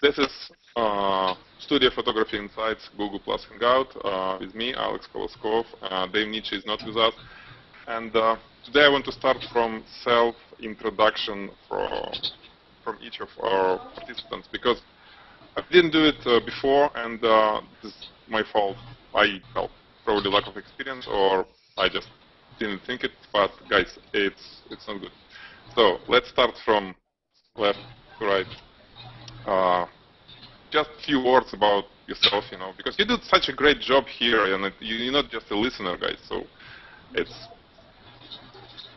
This is Studio Photography Insights Google Plus Hangout with me, Alex Koloskov. Dave Nietzsche is not with us. And today I want to start from self-introduction from each of our participants, because I didn't do it before, and this is my fault. Well, probably lack of experience, or I just didn't think it. But guys, it's not good. So let's start from left to right. Just a few words about yourself, because you did such a great job here, and you're not just a listener, guys. So it's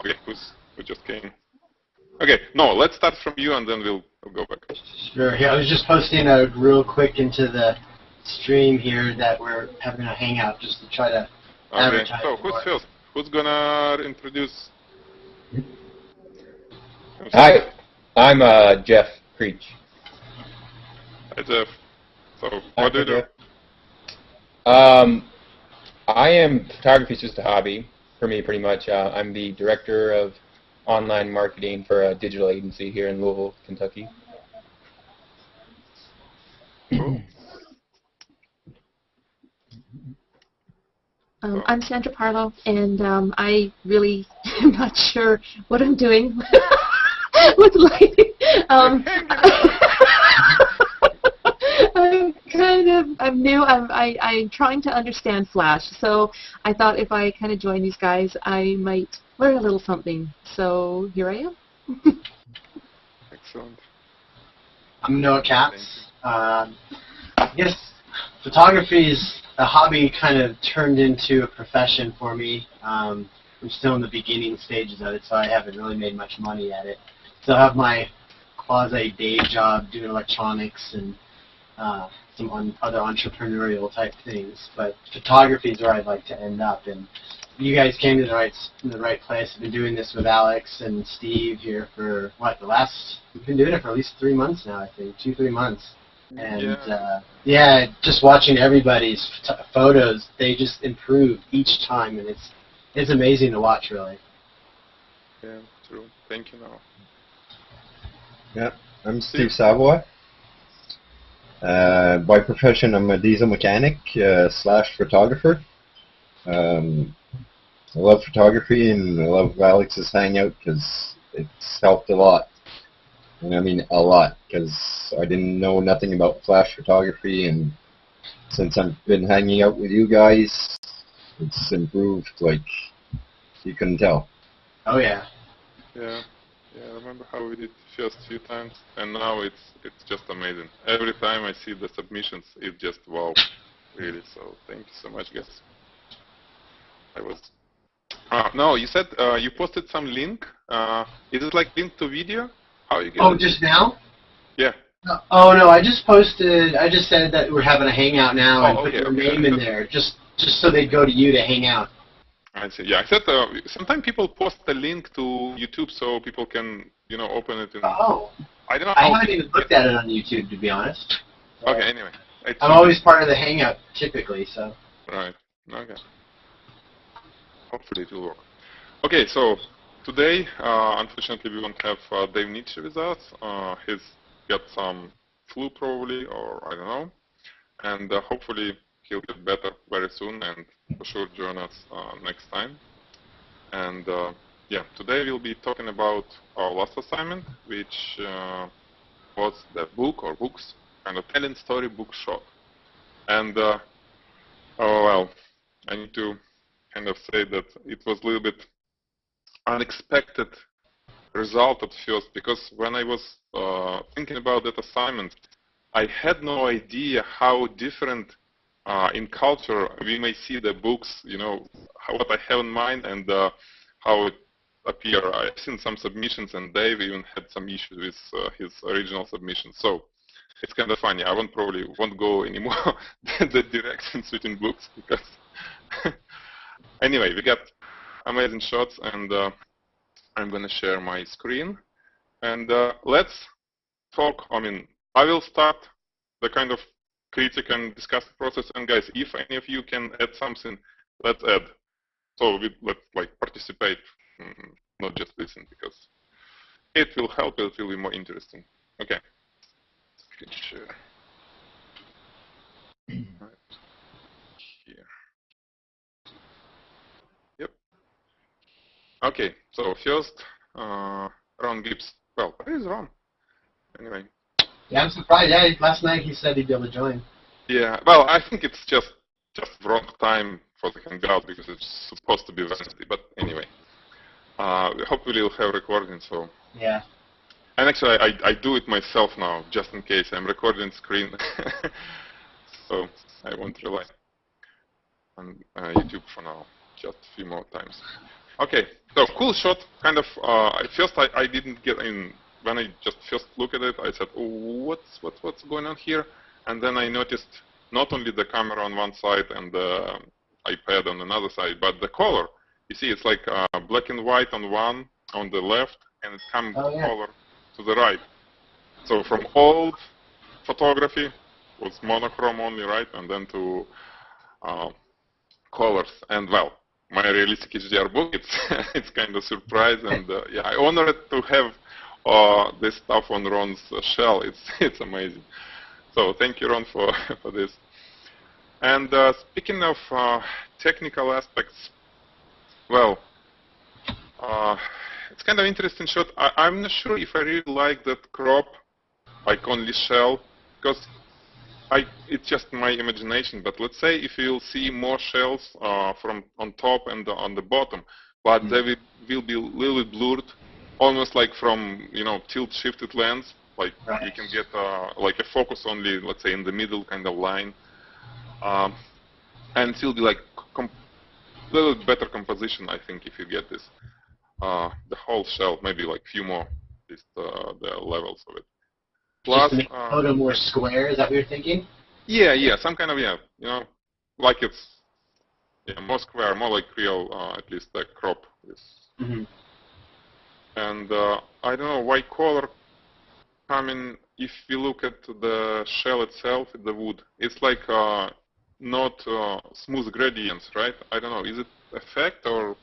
okay. Who just came? Okay, no, let's start from you, and then we'll go back. Sure. Yeah, I was just posting a real quick into the stream here that we're having a hangout just to try to advertise. So who's first? Who's gonna introduce? Hi, I'm Jeff Creech. Hi, Jeff. So what do you do? I am photography is just a hobby for me, pretty much. I'm the director of online marketing for a digital agency here in Louisville, Kentucky. Cool. I'm Sandra Parlow, and I really am not sure what I'm doing with lighting. I'm new. I'm trying to understand Flash, so I thought if I kind of join these guys, I might learn a little something. So here I am. Excellent. I'm Noah Katz. I guess photography is a hobby kind of turned into a profession for me. I'm still in the beginning stages of it, so I haven't really made much money at it. Still have my quasi-day job doing electronics and some other entrepreneurial type things, but photography is where I'd like to end up. And you guys came to the right place. I've been doing this with Alex and Steve here for we've been doing it for at least 3 months now, I think, 2-3 months. And yeah, just watching everybody's photos, they just improve each time, and it's amazing to watch, really. Yeah, true. Thank you, Noah. Yeah, I'm Steve Savoy. By profession, I'm a diesel mechanic / photographer. I love photography, and I love Alex's Hangout because it's helped a lot. And I mean a lot, because I didn't know nothing about flash photography, and since I've been hanging out with you guys, it's improved like you couldn't tell. Oh yeah. Yeah. I remember how we did first few times, and now it's just amazing. Every time I see the submissions, it's just wow, really. So thank you so much, guys. No, you said you posted some link. Is it like link to video? How you get it? Just now? Yeah. Oh no, I just said that we're having a hangout now and put your name in there, just so they'd go to you to hang out. I see. Yeah, I said sometimes people post the link to YouTube so people can, open it. I don't know. I haven't even looked at it on YouTube, to be honest. Okay. Anyway, I'm always part of the hangout typically, so. Right. Okay. Hopefully it will work. Okay, so today, unfortunately, we won't have Dave Nietzsche with us. He's got some flu probably, or I don't know. And hopefully he'll get better very soon and for sure join us next time. And yeah, today we'll be talking about our last assignment, which was the book or books, kind of telling story book shot. And I need to kind of say that it was a little bit unexpected result at first, because when I was thinking about that assignment, I had no idea how different in culture we may see the books, what I have in mind and how it appear. I've seen some submissions, and Dave even had some issues with his original submission. So it's kind of funny. I probably won't go anymore the directions between books, because anyway, we got amazing shots, and I'm going to share my screen. And let's talk. I will start the kind of critique and discuss the process. And guys, if any of you can add something, let's add. So let's participate, not just listen, because it will help. It will be more interesting. Okay. screen share. Right here. Yep. Okay, so first, Ron Gibbs. Well, where is Ron? Anyway. Yeah, I'm surprised. Yeah, last night he said he'd be able to join. Yeah, well, I think it's just wrong time for the hangout because it's supposed to be Wednesday. But anyway, hopefully we'll have recording. So. Yeah. And actually, I do it myself now, just in case I'm recording screen. So I won't rely on YouTube for now, just a few more times. Okay, so cool shot. Kind of. At first, I didn't get in. When I just first looked at it, I said, "Oh, what's going on here?" And then I noticed not only the camera on one side and the iPad on another side, but the color. You see, it's like black and white on one on the left, and it comes color to the right. So from old photography was monochrome only, right, and then to colors. And well, my realistic HDR book, it's kind of surprise, and yeah, I honored to have this stuff on Ron's shell. It's amazing. So thank you, Ron, for this. And speaking of technical aspects, well, it's kind of interesting shot. I'm not sure if I really like that crop, like only shell, because it's just my imagination. But let's say if you'll see more shells from on top and on the bottom, but they will be a little bit blurred, almost like from tilt-shifted lens. Like you can get like a focus only, let's say, in the middle kind of line, and still be like a little bit better composition, I think, if you get this. The whole shell, maybe like few more, at least the levels of it. Plus, just to make the photo more square, is that what you're thinking? Yeah, some kind of, like it's more square, more like real, at least the crop is. And I don't know why color coming, if you look at the shell itself, the wood, it's like not smooth gradients, right? I don't know, is it effect or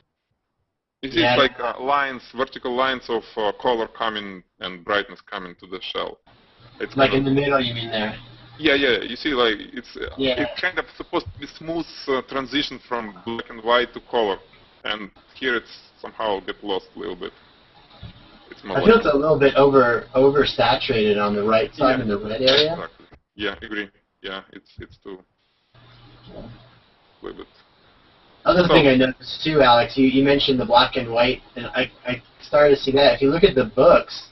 is it like lines, vertical lines of color coming and brightness coming to the shell? It's like in the middle, you mean there? Yeah. You see, like it's kind of supposed to be smooth transition from black and white to color, and here it's somehow get lost a little bit. It's more I feel it's a little bit oversaturated on the right side in the red area. Exactly. Yeah, agree. Yeah, it's too a little bit. Other thing I noticed too, Alex, you mentioned the black and white, and I started to see that. If you look at the books,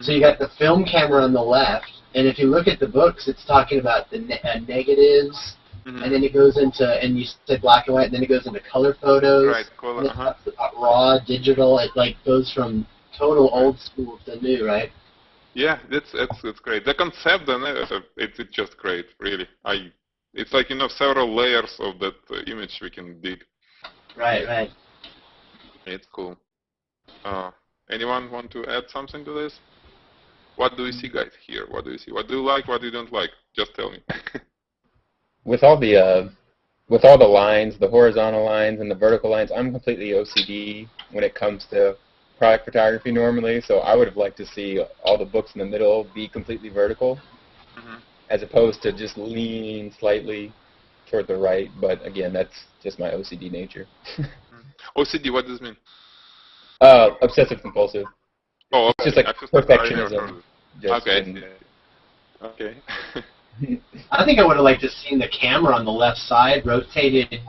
so you got the film camera on the left, and if you look at the books, it's talking about the negatives, and then it goes into, and you said black and white, and then it goes into color photos. Right, color, raw, digital, it like goes from total old school to new, right? Yeah, it's great. The concept, it's just great, really. It's like, several layers of that image we can dig. Right. It's cool. Anyone want to add something to this? What do you see, guys, here? What do you see? What do you like? What do you don't like? Just tell me. With all the lines, the horizontal lines and the vertical lines, I'm completely OCD when it comes to product photography normally. So I would have liked to see all the books in the middle be completely vertical, as opposed to just leaning slightly toward the right. But again, that's just my OCD nature. OCD, what does it mean? Obsessive compulsive. Oh, okay. It's just like perfectionism. Okay. I think I would have liked to seen the camera on the left side rotated,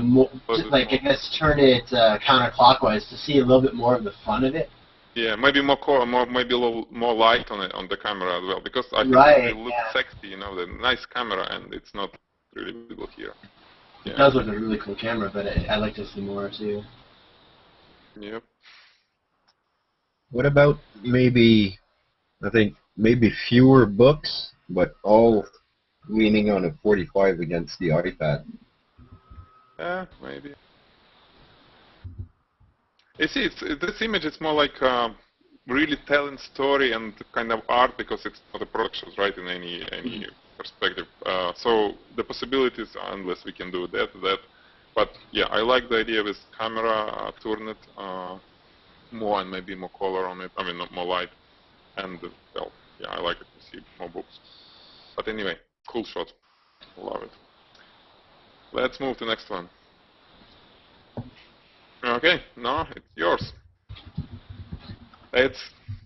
more, like I guess turn it counterclockwise to see a little bit more of the fun of it. Yeah, maybe maybe a little more light on it on the camera as well, because I think it looks sexy, the nice camera, and it's not really visible here. It does look like a really cool camera, but I'd like to see more too. Yep. What about maybe fewer books, but all leaning on a 45 against the iPad? Yeah, maybe. You see, this image is more like really telling story and kind of art, because it's not a production, right, in any perspective. So the possibilities are endless. We can do that. But yeah, I like the idea with camera, turn it more and maybe more color on it. I mean, more light, and well, yeah, I like it to see more books. But anyway, cool shot. Love it. Let's move to the next one. Okay, no, it's yours. It's,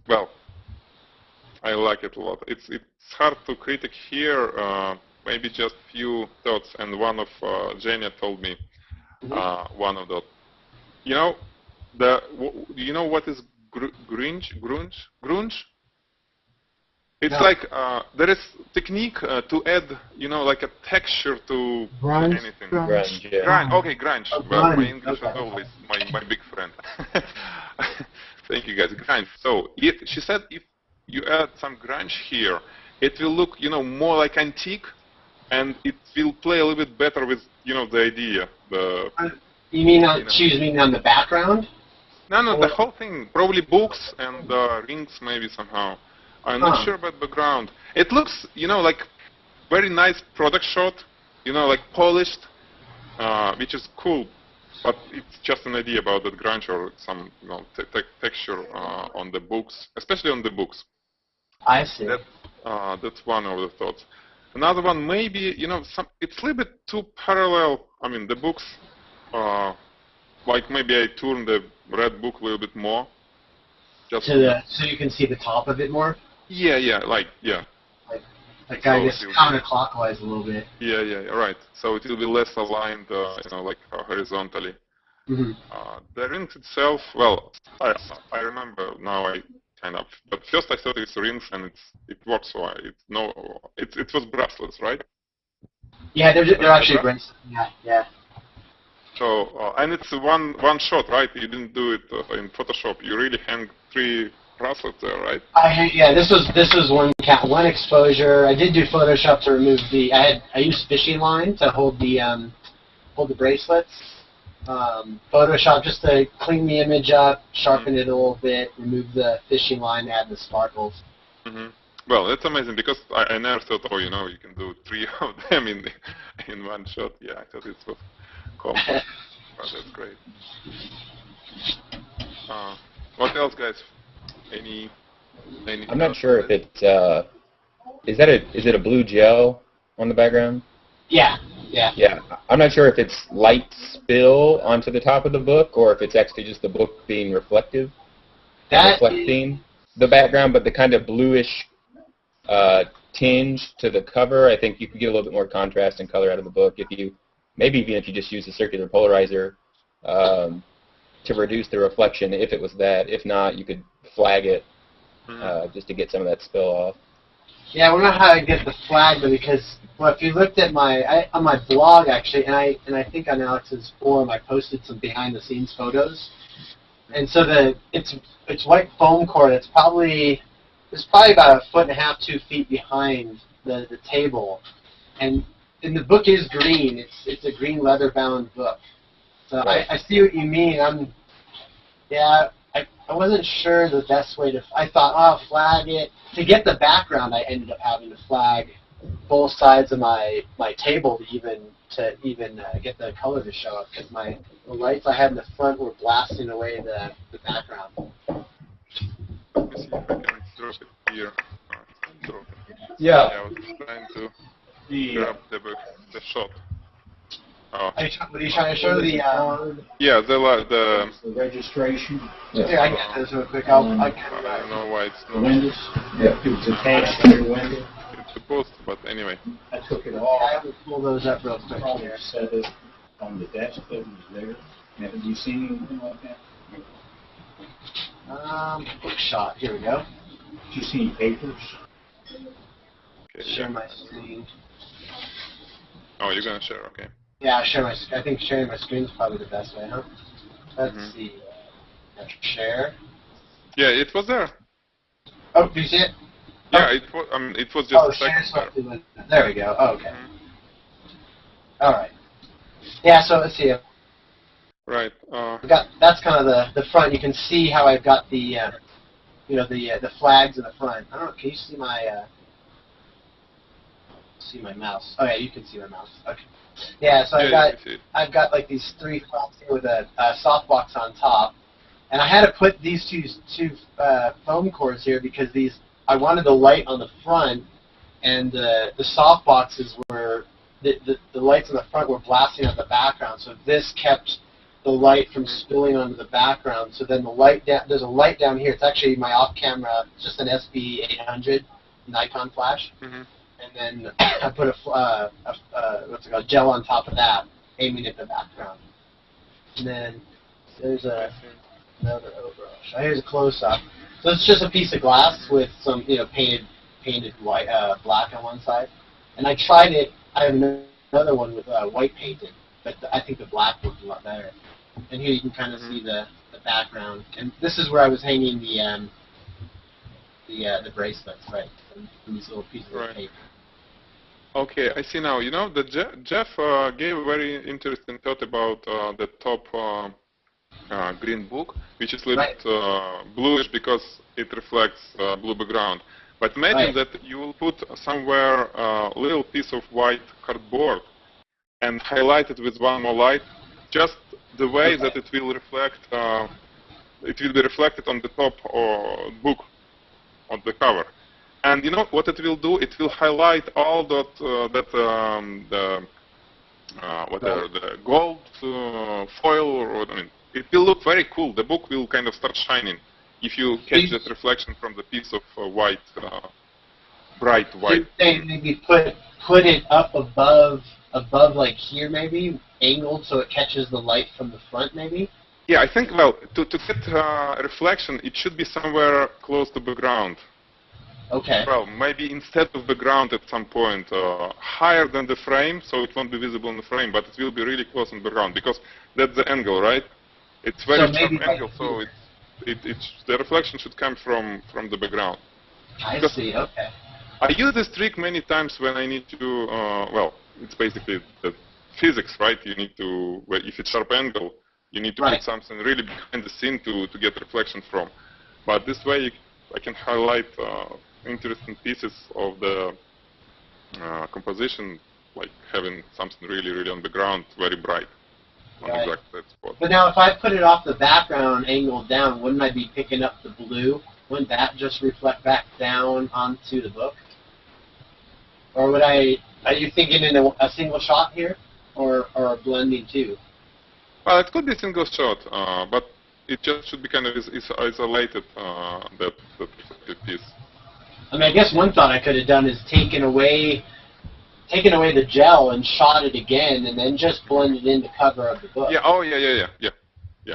well, I like it a lot. It's hard to critic here. Maybe just few thoughts, and one of Jenya told me one of the. You know, do you know what is grunge? Grunge? It's No. like there is technique to add, you know, like a texture to Grunge? anything. Grunge, yeah. Grunge. Okay, grunge. Oh, Well, my grunge. English Okay. is always my big friend. Thank you, guys. Grunge. So she said if you add some grunge here, it will look, you know, more like antique, and it will play a little bit better with, you know, the idea. You mean on the background? No, the whole thing. Probably books and rings, maybe somehow. I'm not sure about background. It looks, you know, like very nice product shot, you know, like polished, which is cool. But it's just an idea about that grunge or some, you know, texture on the books, especially on the books. I see. That's one of the thoughts. Another one, maybe, you know, it's a little bit too parallel. I mean, the books, like maybe I turn the red book a little bit more. Just So you can see the top of it more? Yeah. Like I guess counterclockwise a little bit. Yeah, right. So it will be less aligned, you know, like horizontally. Mm-hmm. The rings itself, well, I remember now. But first I thought it's rings and it works. So it was bracelets, right? Yeah, they're actually bracelets. Yeah. So and it's one shot, right? You didn't do it in Photoshop. You really hang 3 bracelets there, right? This was one exposure. I did do Photoshop to remove I used fishing line to hold the bracelets. Photoshop just to clean the image up, sharpen it a little bit, remove the fishing line, add the sparkles. Mm-hmm. Well, that's amazing because I never thought, oh, you know, you can do 3 of them in one shot. Yeah, I thought it was complex. Oh, that's great. What else, guys? Any I'm not sure if it's is it a blue gel on the background? Yeah. Yeah, I'm not sure if it's light spill onto the top of the book or if it's actually just the book being reflective, reflecting the background, but the kind of bluish tinge to the cover. I think you could get a little bit more contrast and color out of the book if you, maybe even if you just use a circular polarizer to reduce the reflection. If it was that, if not, you could flag it just to get some of that spill off. Yeah, I don't know how I get the flag though, because if you looked at on my blog actually, and I think on Alex's forum I posted some behind the scenes photos, and so it's white foam core. It's probably about 1.5 to 2 feet behind the table, and the book is green. It's a green leather bound book. So right. I see what you mean. I wasn't sure the best way to. I thought, oh, flag it. To get the background, I ended up having to flag both sides of my table to even get the color to show up, because the lights I had in the front were blasting away the background. Let me see if I can drop it here. Yeah. I was trying to grab the shot. What are you trying to show? Yeah, the registration. Here, I can get those real quick. I don't know why it's not. Windows. Yeah, it was attached to your window. It's supposed to, but anyway. I took it off. I will pull those up real quick Probably here. set it on the desk that was there. Have you seen anything like that? Book shot. Here we go. Did you see any papers? Okay, Share my screen. Oh, you're gonna share, okay. Yeah, I think sharing my screen is probably the best way, huh? Let's see. Share. Yeah, it was there. Oh, do you see it? Yeah, it was. I mean, it was just a second there. There we go. Oh, okay. All right. Yeah. So let's see. Right. That's kind of the front. You can see how I've got the the flags in the front. I don't know. Can you see my mouse? Oh yeah, you can see my mouse. Okay. Yeah. So I've got like these 3 flags here with a softbox on top, and I had to put these two foam cores here because these I wanted the light on the front, and the soft boxes were the lights on the front were blasting out the background. So this kept the light from spilling onto the background. So then the light there's a light down here. It's actually my off-camera, just an SB800 Nikon flash, and then I put what's it called, gel on top of that, aiming at the background. And then there's another overall. Here's a close-up. So it's just a piece of glass with some, painted white, black on one side. And I tried it. I have another one with white painted, but I think the black looks a lot better. And here you can kind of see the background. And this is where I was hanging the bracelets, right? These little pieces of paper. Okay, I see now. That Jeff gave a very interesting thought about the top green book, which is a little bit bluish because it reflects blue background. But imagine that you will put somewhere a little piece of white cardboard and highlight it with one more light, just the way that it will reflect. It will be reflected on the top book, on the cover. And you know what it will do? It will highlight all the gold foil. It will look very cool. The book will kind of start shining if you catch that reflection from the piece of white, bright white. You're saying maybe put it up above like here, maybe angled so it catches the light from the front, maybe. Yeah, I think to get reflection, it should be somewhere close to background. Okay. Well, maybe instead of background at some point, higher than the frame, so it won't be visible in the frame, but it will be really close in the background, because that's the angle, right? It's very sharp angle, so the reflection should come from the background. I see, okay. I use this trick many times when I need to, well, it's basically the physics, right? You need to, if it's sharp angle, you need to put something really behind the scene to get reflection from. But this way, I can highlight interesting pieces of the composition, like having something really on the ground, very bright on exactly that spot. But now if I put it off the background angled down, wouldn't I be picking up the blue? Wouldn't that just reflect back down onto the book? Or would are you thinking in a single shot here, or a blending too? Well, it could be a single shot, but it just should be kind of isolated, that reflective piece. I mean, I guess one thought I could have done is taken away the gel and shot it again, and then just blended in the cover of the book. Yeah. Oh, yeah.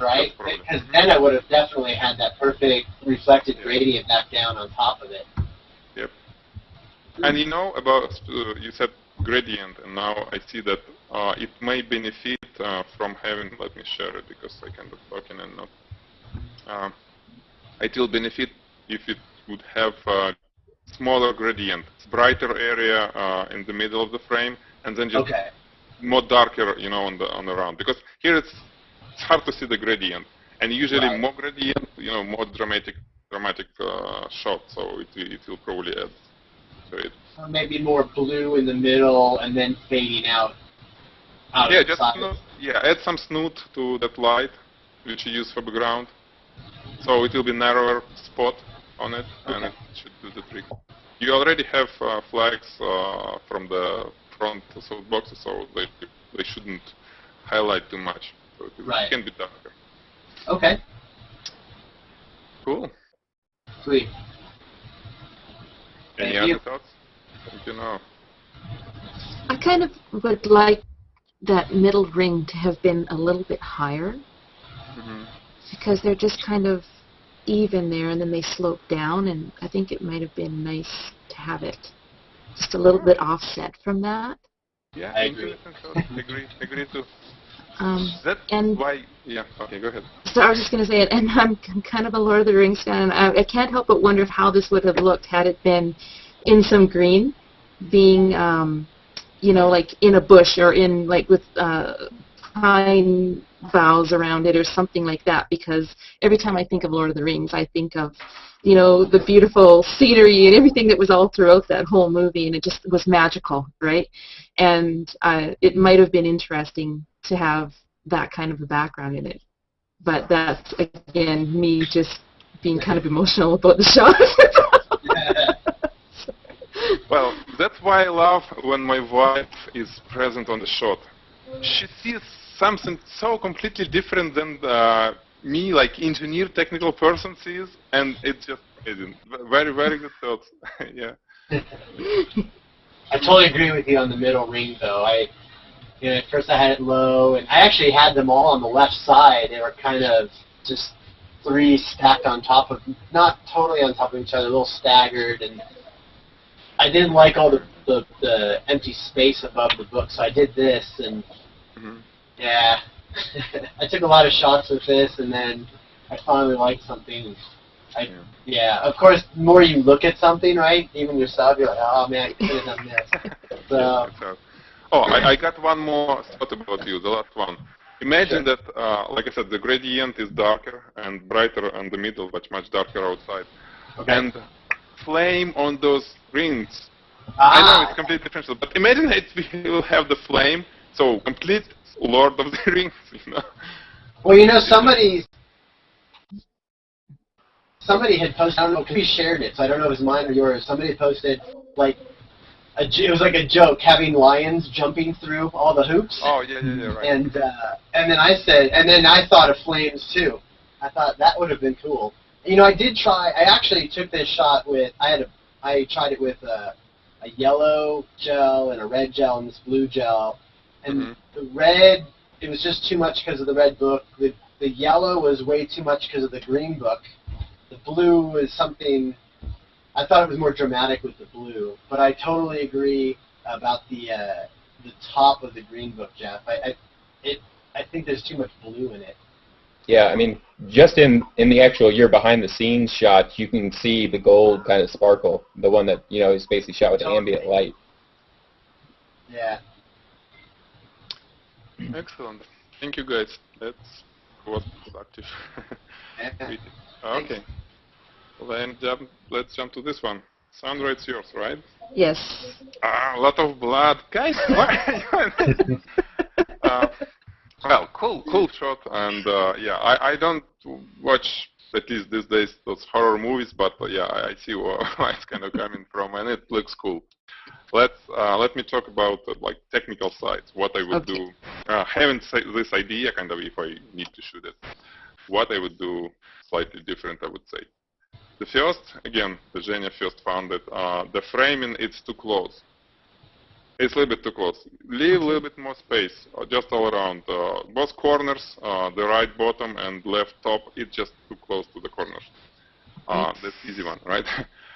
Right? Because then I would have definitely had that perfect reflected gradient back down on top of it. Yep. And about you said gradient, and now I see that it may benefit from having. Let me share it because I kind of talking and not. It will benefit if it would have smaller gradient, brighter area in the middle of the frame, and then just more darker, on the round. Because here it's hard to see the gradient, and usually more gradient, more dramatic shot. So it will probably add to it. Or maybe more blue in the middle, and then fading out. Yeah, just add some snoot to that light, which you use for background. So it will be narrower spot on it, and it should do the trick. You already have flags from the front softboxes, so they shouldn't highlight too much. So it can be darker. Okay. Cool. Sweet. Any other thoughts? Thank you now. I kind of would like that middle ring to have been a little bit higher, because they're just kind of even there, and then they slope down, and I think it might have been nice to have it just a little bit offset from that. Yeah, I agree. Agree too. That's why. Yeah. Okay, go ahead. So I was just going to say it, and I'm kind of a Lord of the Rings fan. I can't help but wonder how this would have looked had it been in some green, being like in a bush, or in with pine boughs around it or something like that, because every time I think of Lord of the Rings, I think of, the beautiful scenery and everything that was all throughout that whole movie, and it just was magical, right? And it might have been interesting to have that kind of a background in it. But that's, again, me just being kind of emotional about the shot. Well, that's why I love when my wife is present on the shot. She sees something so completely different than me, like engineer, technical person sees, and it's just amazing. Very, very good thoughts. Yeah. I totally agree with you on the middle ring, though. At first I had it low, and I actually had them all on the left side. They were kind of just three stacked on top of, not totally on top of each other, a little staggered, and I didn't like all the empty space above the book, so I did this, and yeah, I took a lot of shots with this, and then I finally liked something. Of course, the more you look at something, right, even yourself, you're like, oh man, I could have done this. So. Oh, I got one more thought about you, the last one. Imagine that, like I said, the gradient is darker and brighter in the middle, but much darker outside. Okay. And flame on those rings. I know it's completely different, but imagine it will have the flame, so complete Lord of the Rings, you know. Well, somebody had posted, I don't know, we shared it, so I don't know if it was mine or yours. Somebody had posted, like, it was like a joke, having lions jumping through all the hoops. Oh, yeah, right. And then I thought of flames too. I thought that would have been cool. I did try. I actually took this shot with. I tried it with a yellow gel and a red gel and this blue gel. And the red, it was just too much because of the red book. The yellow was way too much because of the green book. The blue was something. I thought it was more dramatic with the blue, but I totally agree about the top of the green book, Jeff. I think there's too much blue in it. Yeah, I mean, just in the actual behind-the-scenes shot, you can see the gold kind of sparkle, the one that, is basically shot with ambient light. Yeah. Excellent. Thank you, guys. That was productive. Okay. Well, then let's jump to this one. Sandra, it's yours, right? Yes. A lot of blood. Guys, why are you well, cool shot, and I don't watch, at least these days, those horror movies, but I see where it's kind of coming from, and it looks cool. Let me talk about like technical sides, what I would do. Having this idea, kind of, if I need to shoot it, what I would do slightly different, I would say. The first, again, the Zhenya first found that the framing, it's too close. It's a little bit too close. Leave a little bit more space, just all around. Both corners, the right bottom and left top, it's just too close to the corners. That's easy one, right?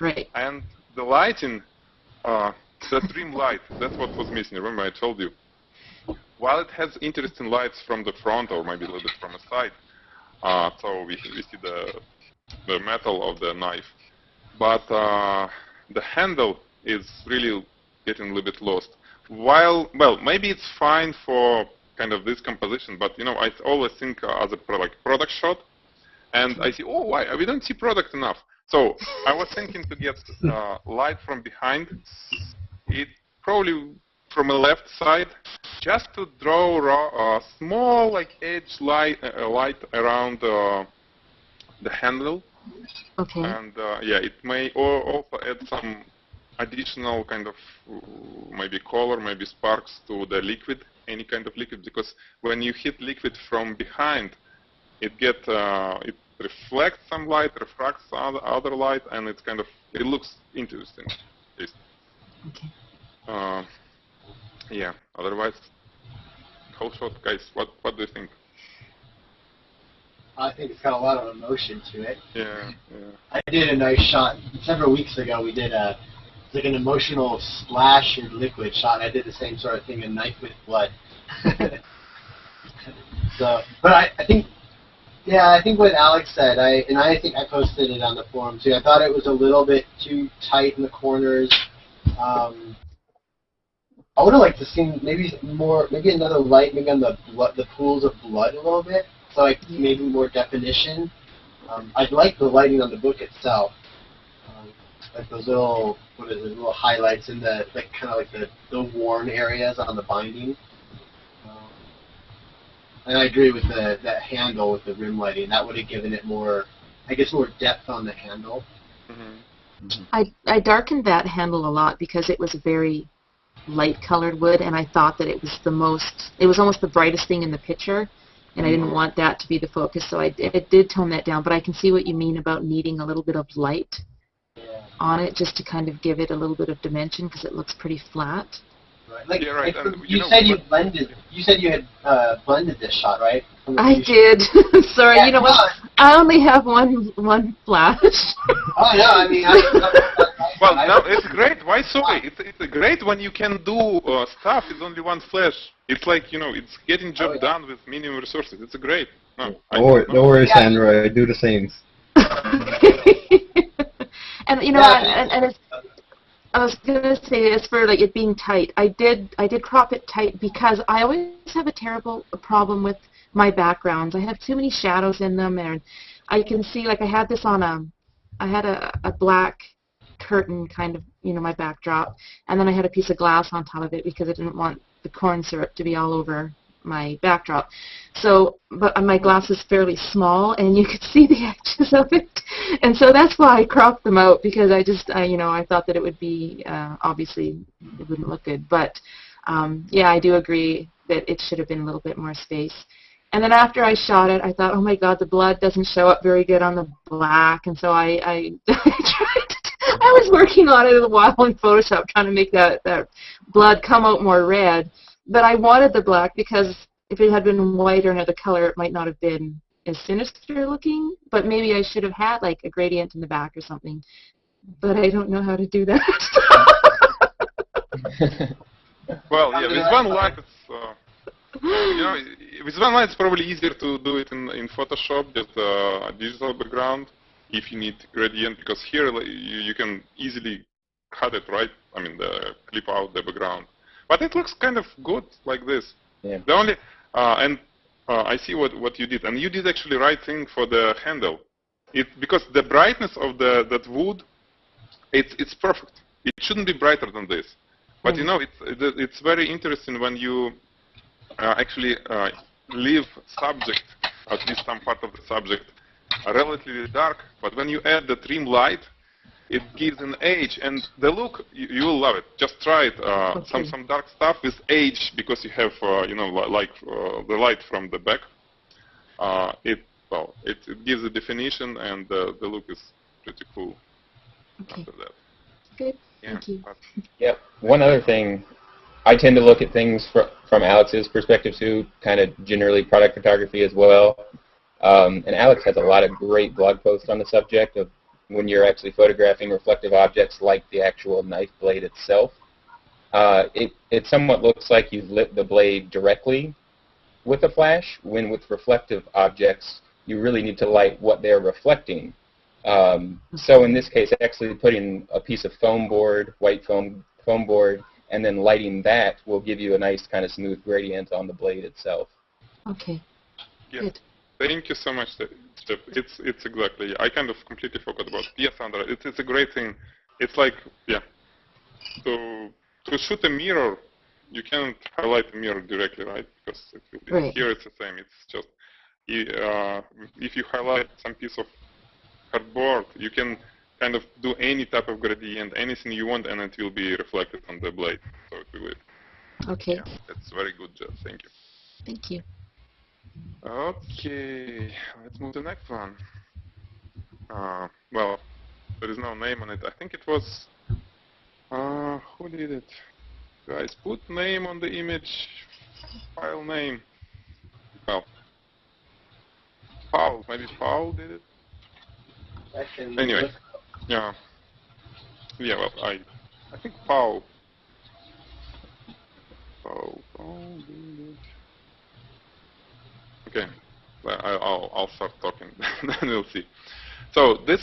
Right. And the lighting, the trim light, that's what was missing. Remember I told you. While it has interesting lights from the front or maybe a little bit from the side, so we see the metal of the knife. But the handle is really getting a little bit lost. Well, maybe it's fine for kind of this composition, but I always think as a product shot, and I see, oh, why we don't see product enough. So I was thinking to get light from behind, it probably from the left side, just to draw a small edge light around the handle. Okay. And it may also add some additional kind of maybe color, maybe sparks to the liquid, any kind of liquid, because when you hit liquid from behind, it reflects some light, refracts other light, and it looks interesting. Okay. Otherwise, whole shot, guys. What do you think? I think it's got a lot of emotion to it. Yeah. I did a nice shot several weeks ago. We did like an emotional splash in liquid shot. I did the same sort of thing, a knife with blood. But I think what Alex said, I think I posted it on the forum too. I thought it was a little bit too tight in the corners. I would have liked to see maybe another light, maybe on the pools of blood a little bit, so maybe more definition. I'd like the lighting on the book itself, like those little highlights in the the worn areas on the binding. And I agree with that handle with the rim lighting. That would have given it more depth on the handle. I darkened that handle a lot because it was a very light colored wood, and I thought that it was almost the brightest thing in the picture, and I didn't want that to be the focus, so it did tone that down. But I can see what you mean about needing a little bit of light on it just to kind of give it a little bit of dimension because it looks pretty flat. Right. Like, Yeah, right. like And you said you blended. You said you had blended this shot, right? I did. Sorry, Yeah, you know what? I only have one flash. Oh no, I mean. Well, no, it's great. Why so? It's great when you can do stuff with only one flash. It's like, it's getting job done with minimum resources. It's great. No, Don't worry, Sandra. I do the same. And and it's, I was gonna say, as for like it being tight, I did crop it tight because I always have a terrible problem with my backgrounds. I have too many shadows in them, and I can see, like, I had this on I had a black curtain kind of, my backdrop, and then I had a piece of glass on top of it because I didn't want the corn syrup to be all over my backdrop. So, but my glass is fairly small, and you could see the edges of it, and so that's why I cropped them out, because I thought that it would be, obviously, it wouldn't look good. But yeah, I do agree that it should have been a little bit more space. And then after I shot it, I thought, oh my God, the blood doesn't show up very good on the black, and so I I was working on it a while in Photoshop, trying to make that blood come out more red. But I wanted the black because if it had been white or another color, it might not have been as sinister looking. But maybe I should have had like a gradient in the back or something. But I don't know how to do that. Well, yeah, with one light, with one light, it's probably easier to do it in Photoshop, just a digital background, if you need gradient, because here you can easily cut it, right? I mean, clip out the background. But it looks kind of good like this. Yeah. The only I see what you did, and you did actually right thing for the handle. Because the brightness of that wood, it's perfect. It shouldn't be brighter than this. But it's very interesting when you actually leave subject, at least some part of the subject, relatively dark. But when you add the trim light, it gives an edge, and the look, you will love it. Just try it. Some dark stuff with edge, because you have like the light from the back. It gives a definition, and the look is pretty cool. Okay. After that. Good. Yeah. Thank you. Yep. One other thing, I tend to look at things from Alex's perspective too, kind of generally product photography as well. And Alex has a lot of great blog posts on the subject of when you're actually photographing reflective objects like the actual knife blade itself. It somewhat looks like you've lit the blade directly with a flash, when with reflective objects, you really need to light what they're reflecting. So in this case, actually putting a piece of foam board, white foam board, and then lighting that will give you a nice kind of smooth gradient on the blade itself. Okay. Yeah. Good. Thank you so much, Steph. It's exactly. I kind of completely forgot about. Yes, Sandra. It's a great thing. It's like, yeah. To shoot a mirror, you can't highlight the mirror directly, right? Because Right. Here it's the same. It's just if you highlight some piece of cardboard, you can kind of do any type of gradient, anything you want, and it will be reflected on the blade. So it will. Okay. Yeah, that's very good job. Thank you. Thank you. Okay, let's move to the next one. Well, there is no name on it. I think it was, who did it? Guys, put name on the image, file name. Well, Paul, maybe Paul did it? Anyway, yeah. Yeah, well, I think Paul did it. Okay, I'll start talking, then we'll see. So this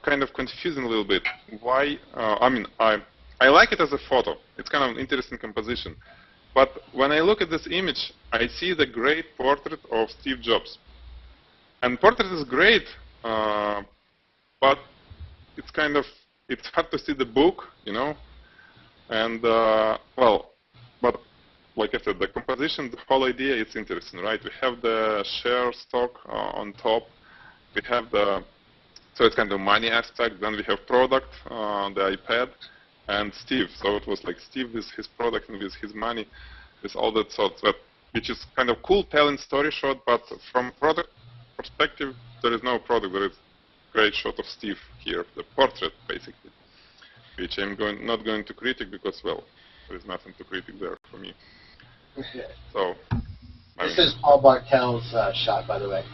kind of confusing a little bit. Why? I mean, I like it as a photo. It's kind of an interesting composition. But when I look at this image, I see the great portrait of Steve Jobs. And portrait is great, but it's kind of, it's hard to see the book, And well, but like I said, the composition, the whole idea is interesting, right? We have the share stock on top. We have the So it's kind of money aspect. Then we have product, the iPad, and Steve. So it was like Steve with his product and with his money, with all that sort that, which is kind of cool telling story shot, but from product perspective, there is no product. There is great shot of Steve here, the portrait basically, which I'm not going to critique because, well, there is nothing to critique there for me. So this is Paul Bartel's shot, by the way.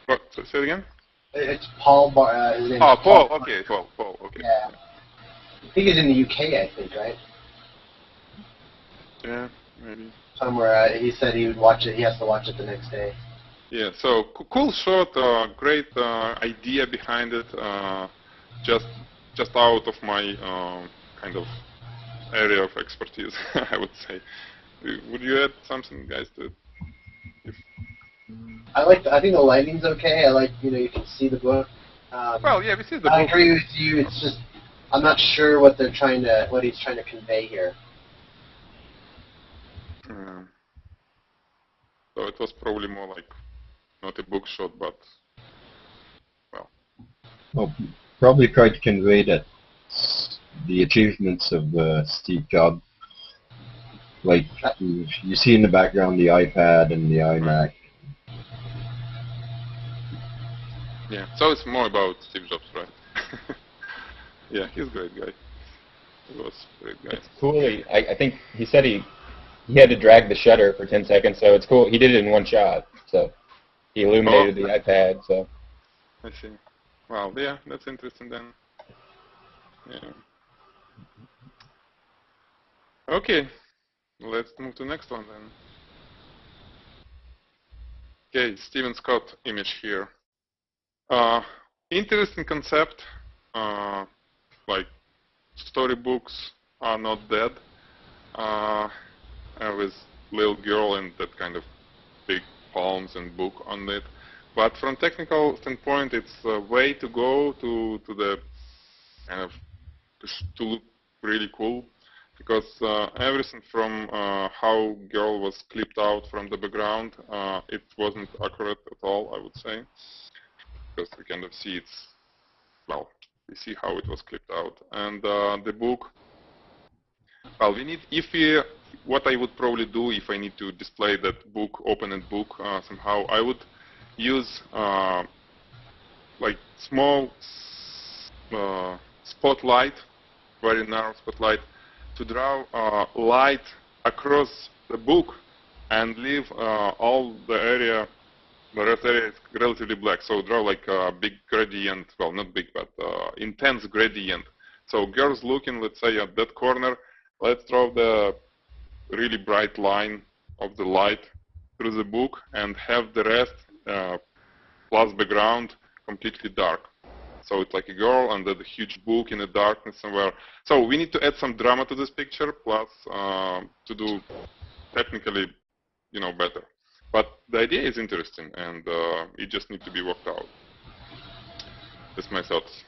What? Say it again? It's Paul his name Oh, is Paul. Okay, Paul. Okay. Yeah. I think he's in the UK, I think, right? Yeah, maybe. Somewhere. He said he would watch it. He has to watch it the next day. Yeah. So cool shot. Great idea behind it. Just out of my kind of area of expertise, I would say. Would you add something, guys, to it? I think the lighting's okay. I like, you can see the book. Well, yeah, we see the book. I agree with you. It's just I'm not sure what he's trying to convey here. So it was probably more like not a book shot, but well, probably tried to convey that the achievements of Steve Jobs, like you see in the background the iPad and the iMac. Yeah, so it's more about Steve Jobs, right? Yeah, he's a great guy. He was a great guy. It's cool. I think he said he had to drag the shutter for 10 seconds, so it's cool. He did it in one shot, so he illuminated the iPad. So I see. Wow, yeah, that's interesting then. Yeah. Okay, let's move to the next one then. Okay, Stephen Scott image here. Interesting concept, like storybooks are not dead, with little girl and that kind of big poems and book on it. But from technical standpoint, it's a way to go to the kind of to look really cool, because everything from how girl was clipped out from the background, it wasn't accurate at all, I would say. Because we kind of see we see how it was clipped out. And the book, well, what I would probably do if I need to display that book, open-end book somehow, I would use like small spotlight, very narrow spotlight, to draw light across the book and leave all the area. The rest area is relatively black, so draw like a big gradient, well, not big, but intense gradient. So girls looking, let's say, at that corner, let's draw the really bright line of the light through the book and have the rest plus background completely dark. So it's like a girl under the huge book in the darkness somewhere. So we need to add some drama to this picture, plus to do technically, better. But the idea is interesting, and it just needs to be worked out. That's my thoughts.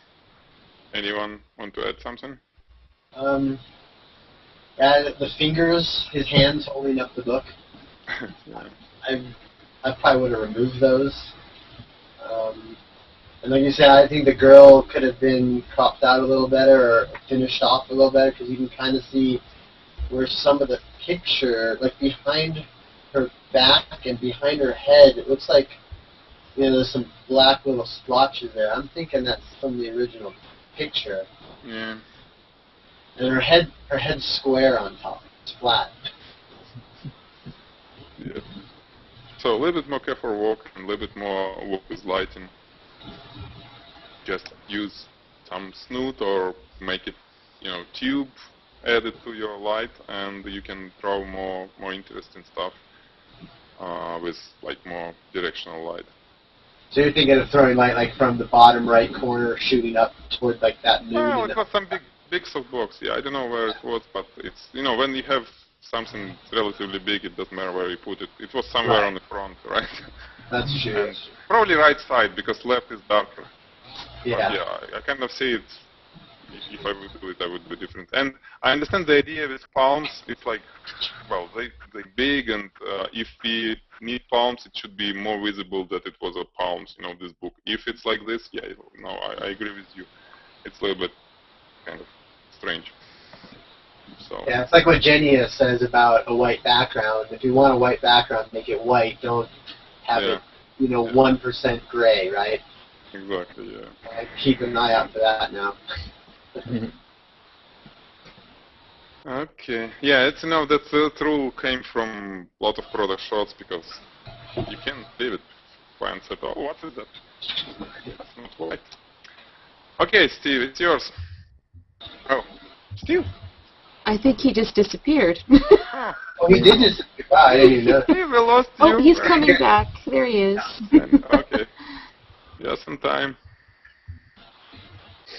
Anyone want to add something? The fingers, his hands holding up the book. Yeah. I probably would have removed those. And like you said, I think the girl could have been cropped out a little better or finished off a little better, because you can kind of see where some of the picture, like behind her back and behind her head, it looks like there's some black little splotches there. I'm thinking that's from the original picture. Yeah. And her head's square on top. It's flat. Yeah. So a little bit more careful work and a little bit more work with lighting. Just use some snoot or make it, tube, add it to your light, and you can draw more interesting stuff with like more directional light. So you're thinking of throwing light like from the bottom right corner, shooting up toward like that moon? No, it was some big softbox. Yeah, I don't know where it was, but it's when you have something relatively big, it doesn't matter where you put it. It was somewhere on the front, right? That's true. And probably right side, because left is darker. Yeah. But yeah, I kind of see it if I would do it, I would do different. And I understand the idea with palms. It's like, well, they big, and if we need palms, it should be more visible that it was a palms, this book. If it's like this, yeah, no, I agree with you. It's a little bit kind of strange. So. Yeah, it's like what Jenny says about a white background. If you want a white background, make it white. Don't have it, 1% gray, right? Exactly, yeah. I keep an eye out for that now. Okay. Yeah, it's that rule came from a lot of product shots because you can't leave it. Client said, "Oh, what is that? That's not white." Okay, Steve, it's yours. Oh, Steve. I think he just disappeared. Oh, he did just. Wow, I didn't even know. Steve, we lost you. Oh, he's coming back. There he is. Okay. Just in time.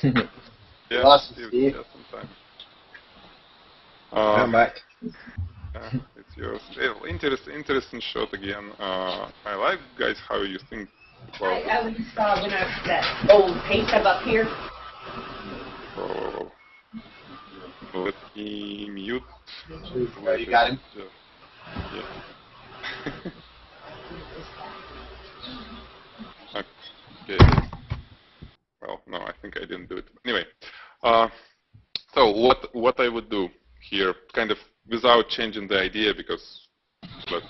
Yeah, Awesome, Steve. Just in time. I'm back. It's yours. Interesting shot again. I like, guys, how you think about it. I was just when that old paste up here. Oh. Let me mute. Oh, you got him? Yeah. Okay. Well, no, I think I didn't do it. Anyway, so what I would do here, kind of without changing the idea, because let's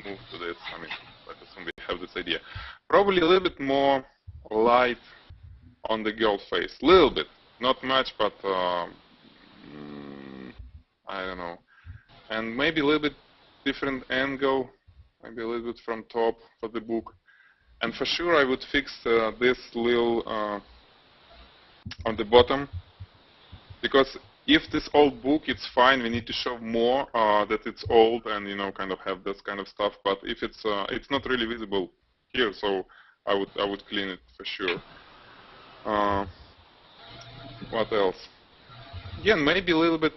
move to this. I mean, let's assume we have this idea. Probably a little bit more light on the girl face, little bit, not much, but I don't know, and maybe a little bit different angle, maybe a little bit from top for the book. And for sure, I would fix this little on the bottom, because if this old book, it's fine. We need to show more that it's old and kind of have this kind of stuff. But if it's not really visible here, so I would clean it for sure. What else? Again, maybe a little bit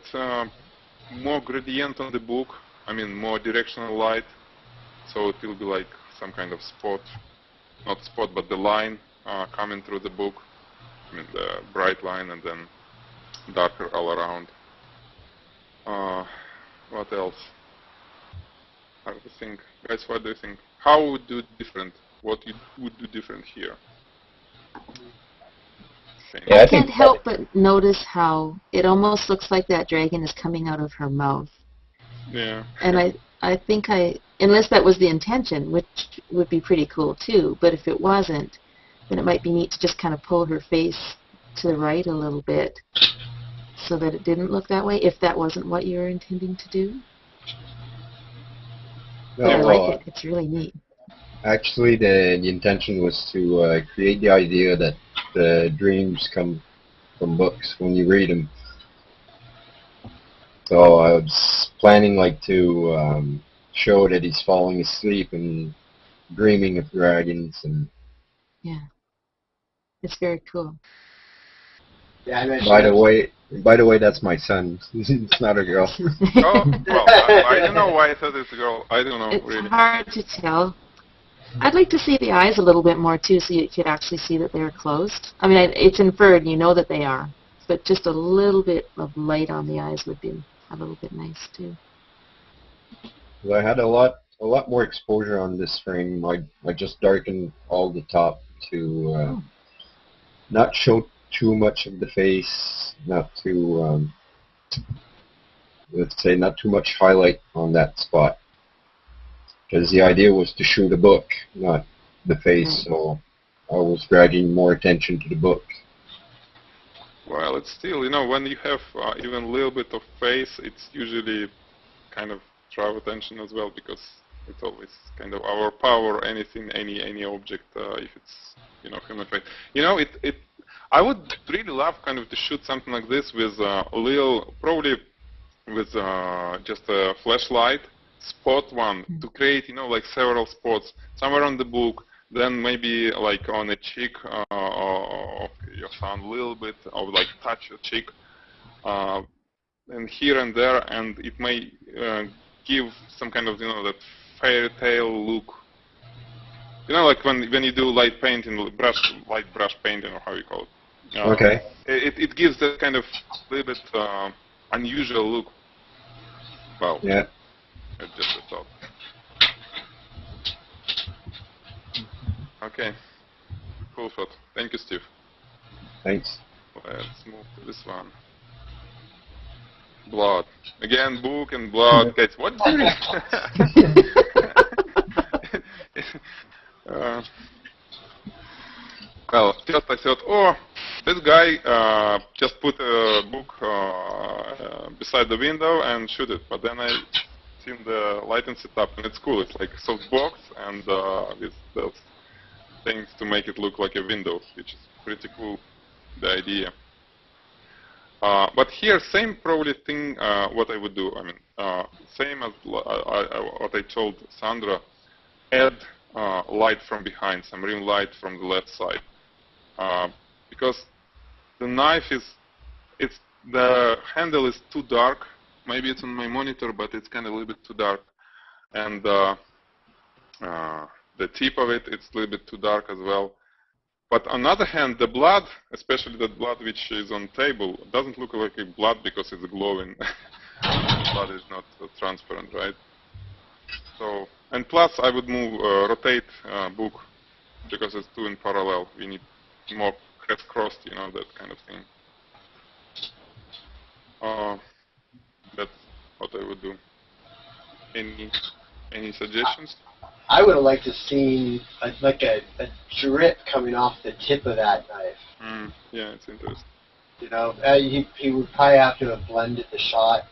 more gradient on the book. I mean, more directional light, so it will be like some kind of spot. Not spot, but the line coming through the book. I mean, the bright line and then darker all around. What else? Hard to think. Guys, what do you think? How would you do different? What you would do different here? Yeah, I can't help but notice how it almost looks like that dragon is coming out of her mouth. Yeah. And I think unless that was the intention, which would be pretty cool too, but if it wasn't, then it might be neat to just kind of pull her face to the right a little bit so that it didn't look that way, if that wasn't what you were intending to do. No, But I like it. It's really neat. Actually, the intention was to create the idea that the dreams come from books when you read them. So I was planning to show that he's falling asleep and dreaming of dragons, and Yeah. It's very cool. Yeah, I mentioned. by the way, that's my son. It's not a girl. Oh, well, I don't know why I thought it's a girl. I don't know, It's really. hard to tell. I'd like to see the eyes a little bit more too, so you could actually see that they're closed. I mean, it's inferred, you know that they are, but just a little bit of light on the eyes would be a little bit nice too. I had a lot more exposure on this frame. I just darkened all the top to not show too much of the face, not too let's say not too much highlight on that spot. Because the idea was to shoot a book, not the face, so I was dragging more attention to the book. Well, it's still, when you have even a little bit of face, it's usually kind of draw attention as well, because it's always kind of our power, anything, any object, if it's, human face. I would really love kind of to shoot something like this with probably with just a flashlight, spot one, to create, like several spots, somewhere on the book, then maybe like on a cheek of your son a little bit, or like touch a cheek, and here and there, and it may give some kind of, that fairy tale look. Like when you do light painting, light brush painting, or how you call it. Okay. It gives that kind of little bit unusual look. Wow. Yeah. It's just a thought. Okay. Cool shot. Thank you, Steve. Thanks. Let's move to this one. Blood. Again, book and blood. Guys, what do you well, first I thought, oh, this guy just put a book beside the window and shoot it. But then I seen the lighting setup, and it's cool. It's like a soft box and with those things to make it look like a window, which is pretty cool, the idea. But here, same probably thing, what I would do. I mean, same as what I told Sandra, add light from behind, some rim light from the left side. Because the knife the handle is too dark. Maybe it's on my monitor, but it's kind of a little bit too dark. And the tip of it's a little bit too dark as well. But on the other hand, the blood, especially the blood which is on table, doesn't look like a blood because it's glowing. Blood is not transparent, right? So, and plus I would rotate book because it's two in parallel. We need more heads crossed, you know, that kind of thing. That's what I would do. Any suggestions? I would have liked to see a drip coming off the tip of that knife. Yeah, it's interesting. You know, he would probably have to have blended the shot.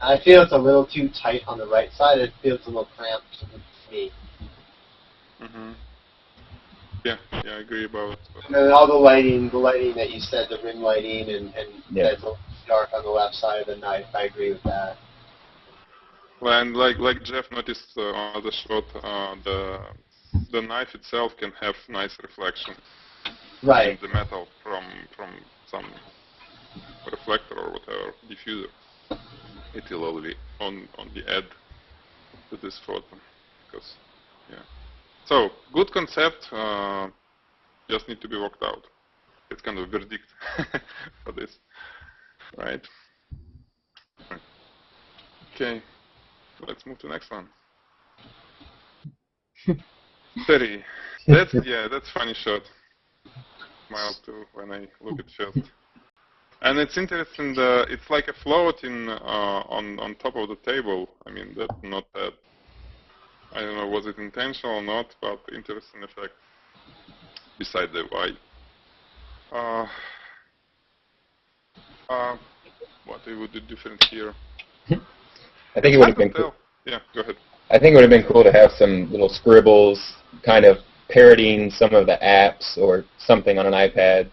I feel it's a little too tight on the right side. It feels a little cramped to me. Yeah, I agree about. And then all the lighting that you said, the rim lighting, and Yeah. it's dark on the left side of the knife. I agree with that. Well, and like Jeff noticed on the shot, the knife itself can have nice reflection. Right. In the metal from some reflector or whatever diffuser. It will all be on the edge to this photo, because yeah. So good concept, just need to be worked out. It's kind of a verdict for this, right? Okay, let's move to the next one. 30. That's funny shot. Smile too when I look at first. And it's interesting. It's like a floating on top of the table. I mean, that's not that. I don't know, was it intentional or not, but interesting effect. Beside the why. What I would do different here? I think it would have been cool. Yeah, go ahead. I think it would have been cool to have some little scribbles, kind of parodying some of the apps or something on an iPad.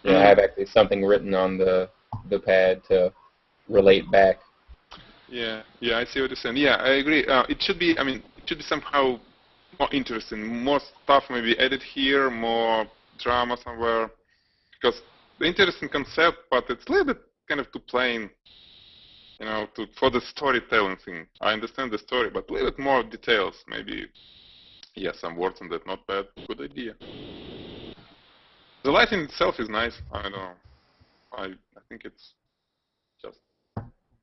You know, have actually something written on the pad to relate back. Yeah, I see what you're saying. Yeah, I agree. It should be somehow more interesting, more stuff maybe added here, more drama somewhere. Because the interesting concept, but it's a little bit kind of too plain, you know, for the storytelling thing. I understand the story, but a little bit more details, maybe. Yeah, some words on that, not bad. Good idea. The lighting itself is nice. I don't know. I think it's just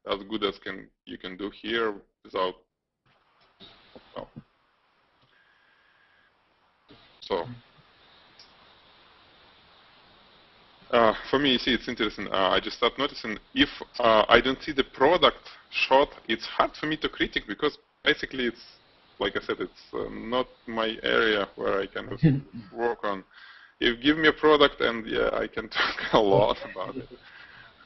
as good as you can do here without. Well. So for me, you see, it's interesting. I just start noticing if I don't see the product shot, it's hard for me to critique because basically it's, like I said, it's not my area where I kind of work on. You give me a product and yeah, I can talk a lot about it.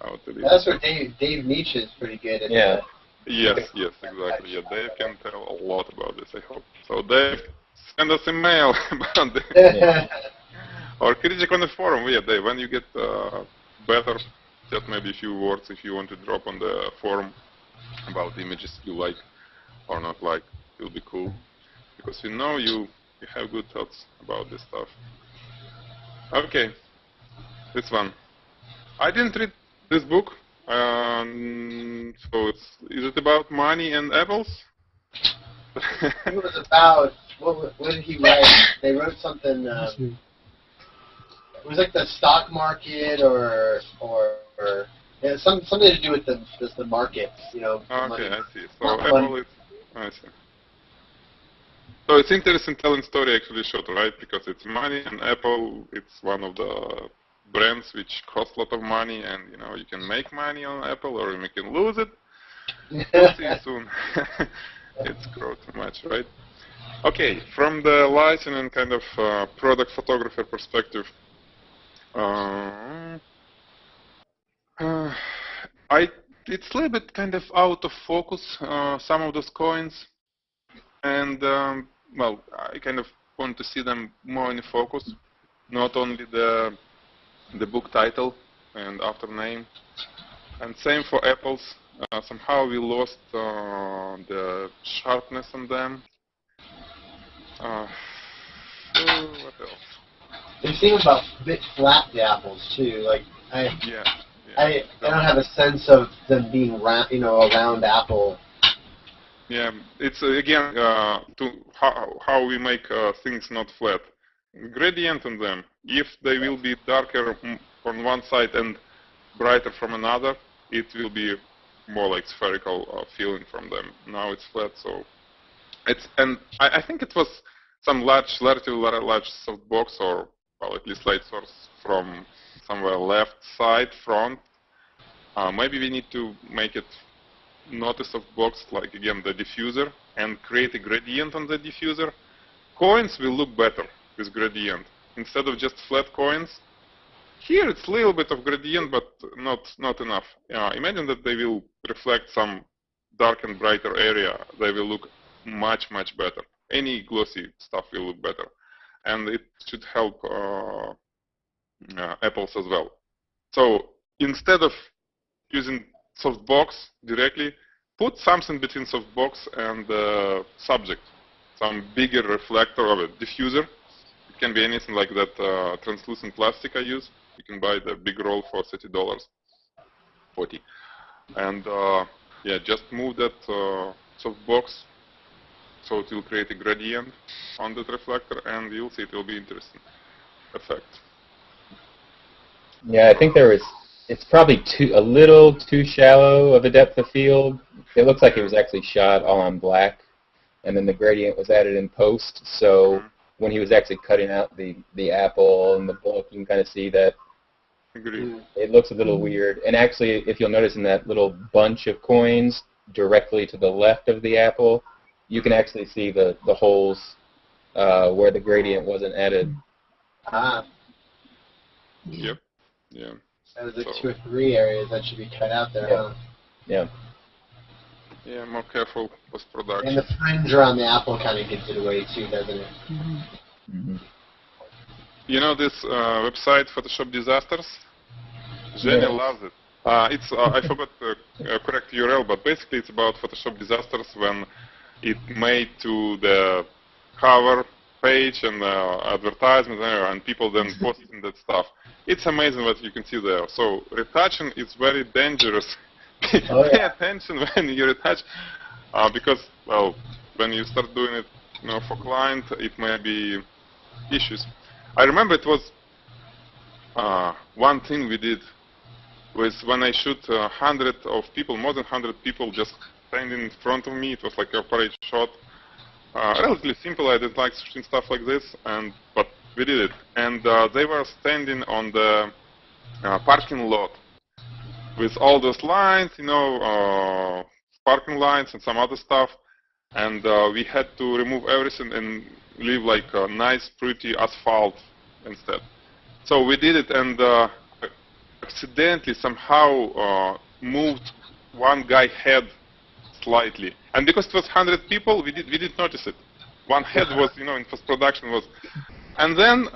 How to do That's where Dave Nietzsche is pretty good at. Yeah. Yes, exactly. Yeah, Dave can tell a lot about this, I hope. So Dave, send us a mail about this. Yeah. Or critique on the forum. Yeah, Dave, when you get better, just maybe a few words if you want to drop on the forum about images you like or not like. It'll be cool. Because we know you have good thoughts about this stuff. Okay, this one. I didn't read this book. So is it about money and apples? It was about, what did he write? They wrote something, it was like the stock market or yeah, something to do with the markets, you know. Okay, Money. I see. So Not Apple money. is, I see. So it's interesting telling story actually short, right? Because it's money, and Apple, it's one of the brands which cost a lot of money, and you know you can make money on Apple or you can lose it. We'll see soon. It's grow too much, right? Okay, from the lighting and kind of product photographer perspective, it's a little bit kind of out of focus, some of those coins, and well, I kind of want to see them more in focus, not only the book title and after name, and same for apples. Somehow we lost the sharpness on them. What else? They seem about a bit flat, the apples too. Like Yeah. I don't have a sense of them being round, you know, a round apple. Yeah, it's again to how we make things not flat. Gradient on them. If they will be darker on one side and brighter from another, it will be more like spherical feeling from them. Now it's flat, so it's, and I think it was some relatively large softbox, or well, at least light source from somewhere left side front. Maybe we need to make it not a softbox, like again the diffuser, and create a gradient on the diffuser. Coins will look better with gradient instead of just flat coins. Here it's a little bit of gradient, but not enough. Imagine that they will reflect some dark and brighter area. They will look much better. Any glossy stuff will look better, and it should help apples as well. So instead of using softbox directly, put something between softbox and subject, some bigger reflector or a diffuser. It can be anything like that translucent plastic I use. You can buy the big roll for $30, 40, and yeah, just move that softbox so it will create a gradient on that reflector, and you'll see it will be interesting effect. Yeah, I think it's probably a little too shallow of a depth of field. It looks like it was actually shot all on black, and then the gradient was added in post. So when he was actually cutting out the apple and the book, you can kind of see that it looks a little weird. And actually, if you'll notice in that little bunch of coins directly to the left of the apple, you can actually see the holes where the gradient wasn't added. Ah. Yep. Yeah. There's like 2 or 3 areas that should be cut out there. Yeah. Huh? Yeah. Yeah, more careful post-production. And the fringe around the apple kind of gives it away too, doesn't it? Mm-hmm. You know this website, Photoshop Disasters? Zhenya loves it. It's I forgot the correct URL, but basically it's about Photoshop disasters when it made to the cover page and advertisement and people then posting that stuff. It's amazing what you can see there. So retouching is very dangerous. Pay attention when you retouch, because well, when you start doing it, you know, for client, it may be issues. I remember it was one thing we did was when I shoot 100 of people, more than 100 people just standing in front of me. It was like a parade shot. Relatively simple. I didn't like shooting stuff like this, but we did it. And they were standing on the parking lot with all those lines, you know, parking lines and some other stuff. And we had to remove everything and leave like a nice, pretty asphalt instead. So we did it, and accidentally somehow moved one guy's head slightly. And because it was 100 people, we didn't notice it. One head was, you know, in post-production was. And then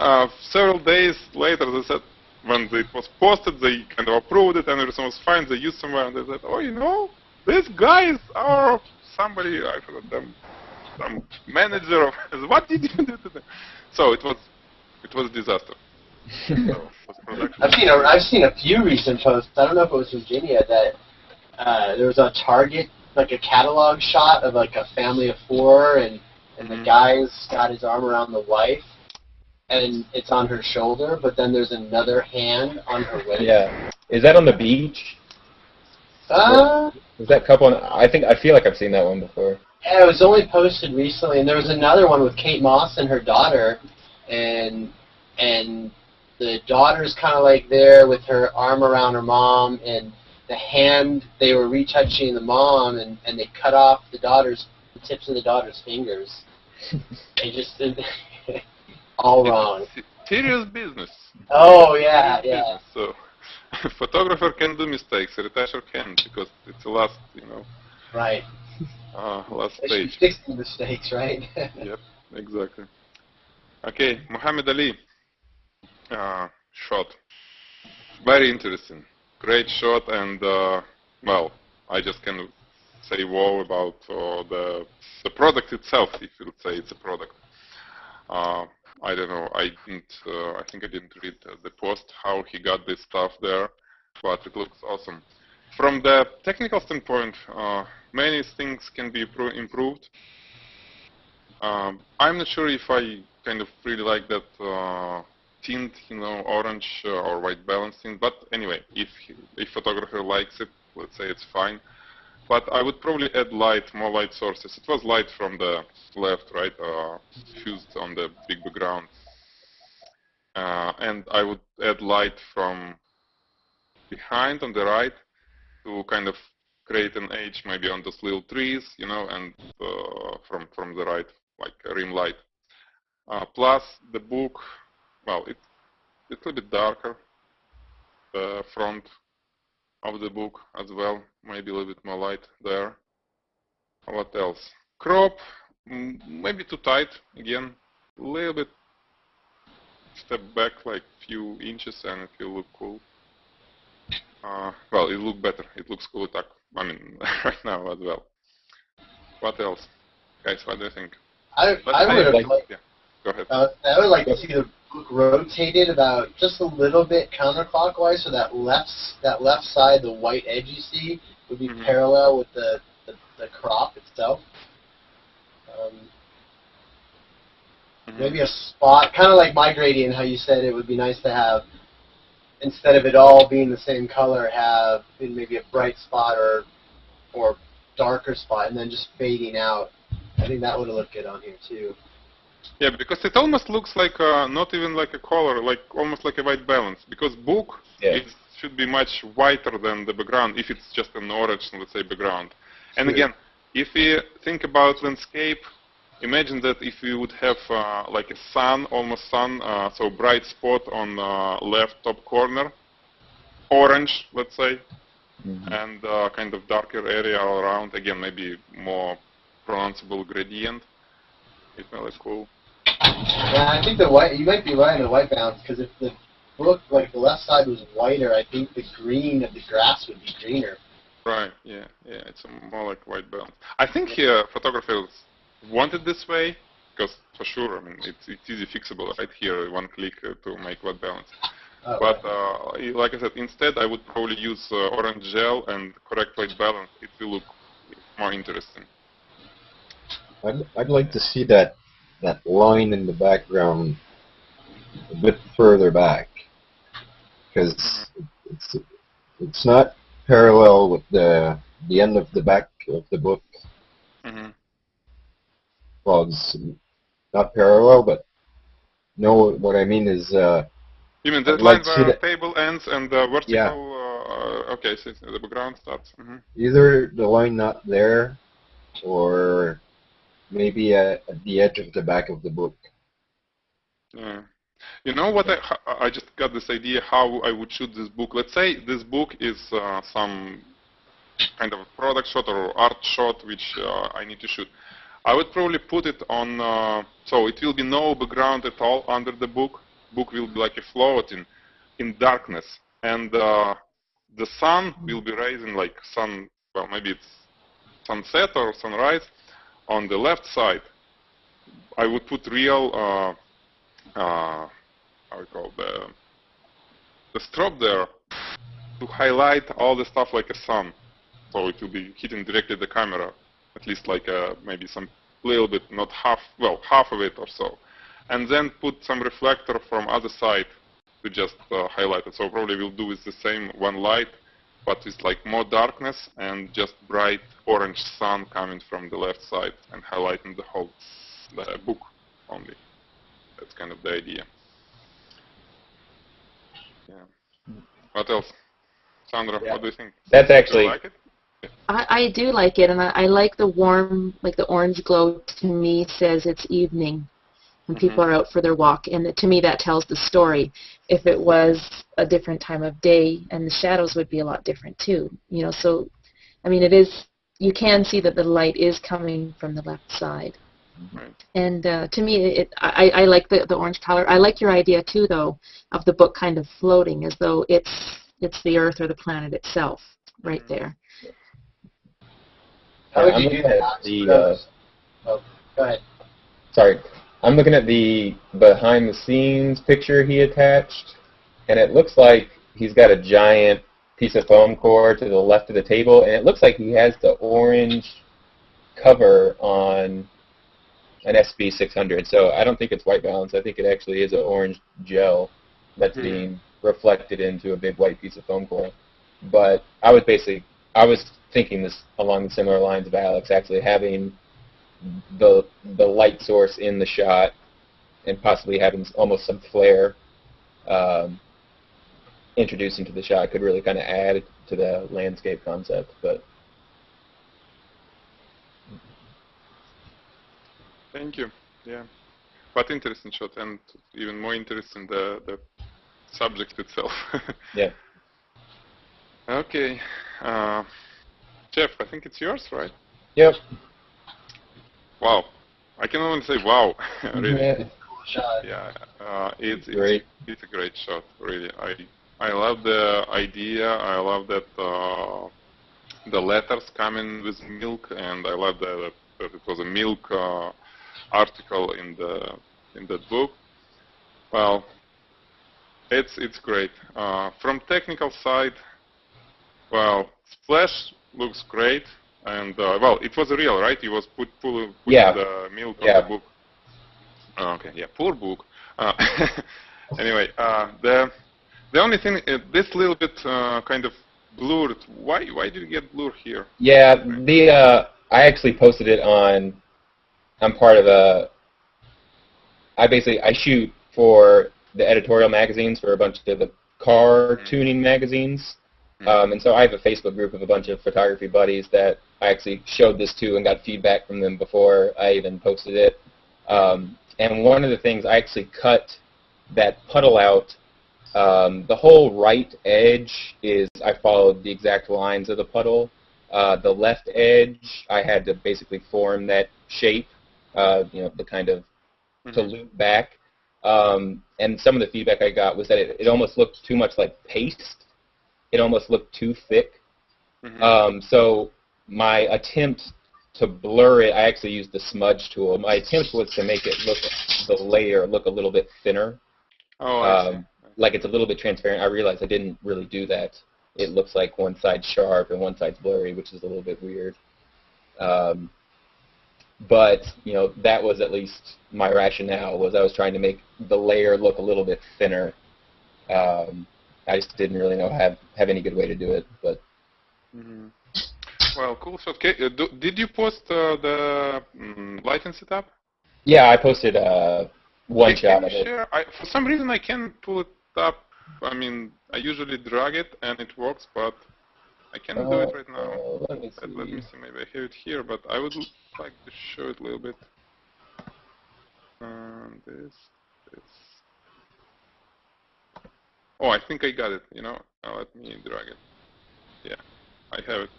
several days later, they said, when it was posted, they kind of approved it and everything was fine. They used somewhere, and they said, oh, you know, this guy is our somebody, I forgot them, some manager of, what did you do to them? So it was a disaster. So, I've seen a few recent posts. I don't know if it was Virginia that there was a Target, like a catalog shot of like a family of 4, and the guy's got his arm around the wife, and it's on her shoulder, but then there's another hand on her waist. Yeah. Is that on the beach? Is that couple? I feel like I've seen that one before. Yeah, it was only posted recently, and there was another one with Kate Moss and her daughter, and the daughter's kind of like there with her arm around her mom, and the hand, they were retouching the mom, and they cut off the tips of the daughter's fingers. They just did all wrong. Serious business. Oh, yeah, Serious yeah. business. So, photographer can do mistakes, retoucher can't, because it's the last, Right. last They should stage. fix the mistakes, right? Yep, exactly. Okay, Muhammad Ali shot. Very interesting. Great shot, and well, I just can say wow about the product itself, if you would say it's a product. I don't know. I think I didn't read the post how he got this stuff there, but it looks awesome. From the technical standpoint, many things can be improved. I'm not sure if I kind of really like that tint, orange or white balance tint. But anyway, if photographer likes it, let's say it's fine. But I would probably add more light sources. It was light from the left, right, fused on the big background. And I would add light from behind on the right to kind of create an edge maybe on those little trees, and from the right, like a rim light. Plus the book, well, it's a little bit darker, the front of the book as well, maybe a little bit more light there. What else? Crop, maybe too tight, again, a little bit step back like few inches and it will look cool. Well, it looks better, it looks cool, right now as well. What else? Guys, what do you think? I would have liked, yeah, go ahead. I would like to see the book rotated about just a little bit counterclockwise, so that left side, the white edge you see, would be parallel with the crop itself. Maybe a spot, kind of like my gradient, how you said it would be nice to have, instead of it all being the same color, have maybe a bright spot or darker spot, and then just fading out. I think that would have looked good on here too. Yeah, because it almost looks like not even like a color, like almost like a white balance. Because book, it should be much whiter than the background if it's just an orange, let's say, background. And again, if you think about landscape, imagine that if you would have like a sun, almost sun, so bright spot on left top corner, orange, let's say, and kind of darker area all around. Again, maybe more pronounceable gradient. It may look cool. Yeah, I think the white, you might be right on the white balance, because if the book, like the left side was whiter, I think the green of the grass would be greener. Right, yeah, it's more like white balance. I think photographers want it this way, because for sure, it's easy fixable right here, one click to make white balance. But like I said, instead I would probably use orange gel and correct white balance. It will look more interesting. I'd like to see that line in the background a bit further back, because it's not parallel with the end of the back of the book. Well, it's not parallel, but no, what I mean is. You mean that line where the table ends and the vertical? Yeah. Okay, so the background starts. Either the line not there, or maybe at the edge of the back of the book. Yeah. You know what? I just got this idea how I would shoot this book. Let's say this book is some kind of a product shot or art shot which I need to shoot. I would probably put it on, so it will be no background at all under the book. Book will be like a floating in darkness. And the sun will be rising like sun, well, maybe it's sunset or sunrise on the left side. I would put real, how we call the strobe there to highlight all the stuff like a sun. So it will be hitting directly the camera, at least like maybe some little bit, not half, well, half of it or so. and then put some reflector from other side to just highlight it. So probably we'll do with the same one light, but it's like more darkness and just bright orange sun coming from the left side and highlighting the book only. That's kind of the idea. Yeah. What else? Sandra, what do you think? That's actually... Do you like it? I do like it, and I like the warm, like the orange glow. To me, says it's evening when people are out for their walk, and to me that tells the story. If it was a different time of day, and the shadows would be a lot different too. You know, so I mean, it is. You can see that the light is coming from the left side. Right. And to me, I like the orange color. I like your idea too, though, of the book kind of floating as though it's the Earth or the planet itself right there. How would I'm you do looking that? at the, Oh, go ahead. sorry, I'm looking at the behind-the-scenes picture he attached, and it looks like he's got a giant piece of foam core to the left of the table, and it looks like he has the orange cover on an SB600. So I don't think it's white balance. I think it actually is an orange gel that's being reflected into a big white piece of foam core. But I was thinking this along the similar lines of Alex, actually having the light source in the shot and possibly having almost some flare introducing to the shot could really kind of add to the landscape concept. But Thank you. Yeah. But interesting shot, and even more interesting the subject itself. yeah. Okay. Jeff, I think it's yours, right? Yep. Wow. I can only say wow. Really. Yeah. Cool shot. Yeah. It's Great. It's a great shot. Really. I love the idea. I love that the letters coming with milk, and I love that it was a milk article in that book. Well, it's great. From technical side, well, splash looks great, and well, it was real, right? He was putting the milk on the book. Oh, okay, yeah, poor book. Anyway, the only thing, this little bit kind of blurred. Why did you get blurred here? Yeah, I actually posted it on. I'm part of I shoot for the editorial magazines for a bunch of the car tuning magazines. And so I have a Facebook group of a bunch of photography buddies that I actually showed this to and got feedback from them before I even posted it. And one of the things, I actually cut that puddle out. The whole right edge I followed the exact lines of the puddle. The left edge, I had to basically form that shape, the kind of to loop back. And some of the feedback I got was that it almost looked too much like paste. It almost looked too thick. So my attempt to blur it, I actually used the smudge tool. My attempt was to make the layer look a little bit thinner. Oh, I see. Like it's a little bit transparent. I realized I didn't really do that. It looks like one side's sharp and one side's blurry, which is a little bit weird. But, that was at least my rationale, was I was trying to make the layer look a little bit thinner. I just didn't really know have any good way to do it. But Well, cool shot. Okay, did you post the lighting setup? Yeah, I posted one shot of it. For some reason, I can't pull it up. I mean, I usually drag it and it works, but I cannot do it right now. Let me see. Let me see. Maybe I have it here, but I would like to show it a little bit. This. Oh, I think I got it. Now let me drag it. Yeah, I have it.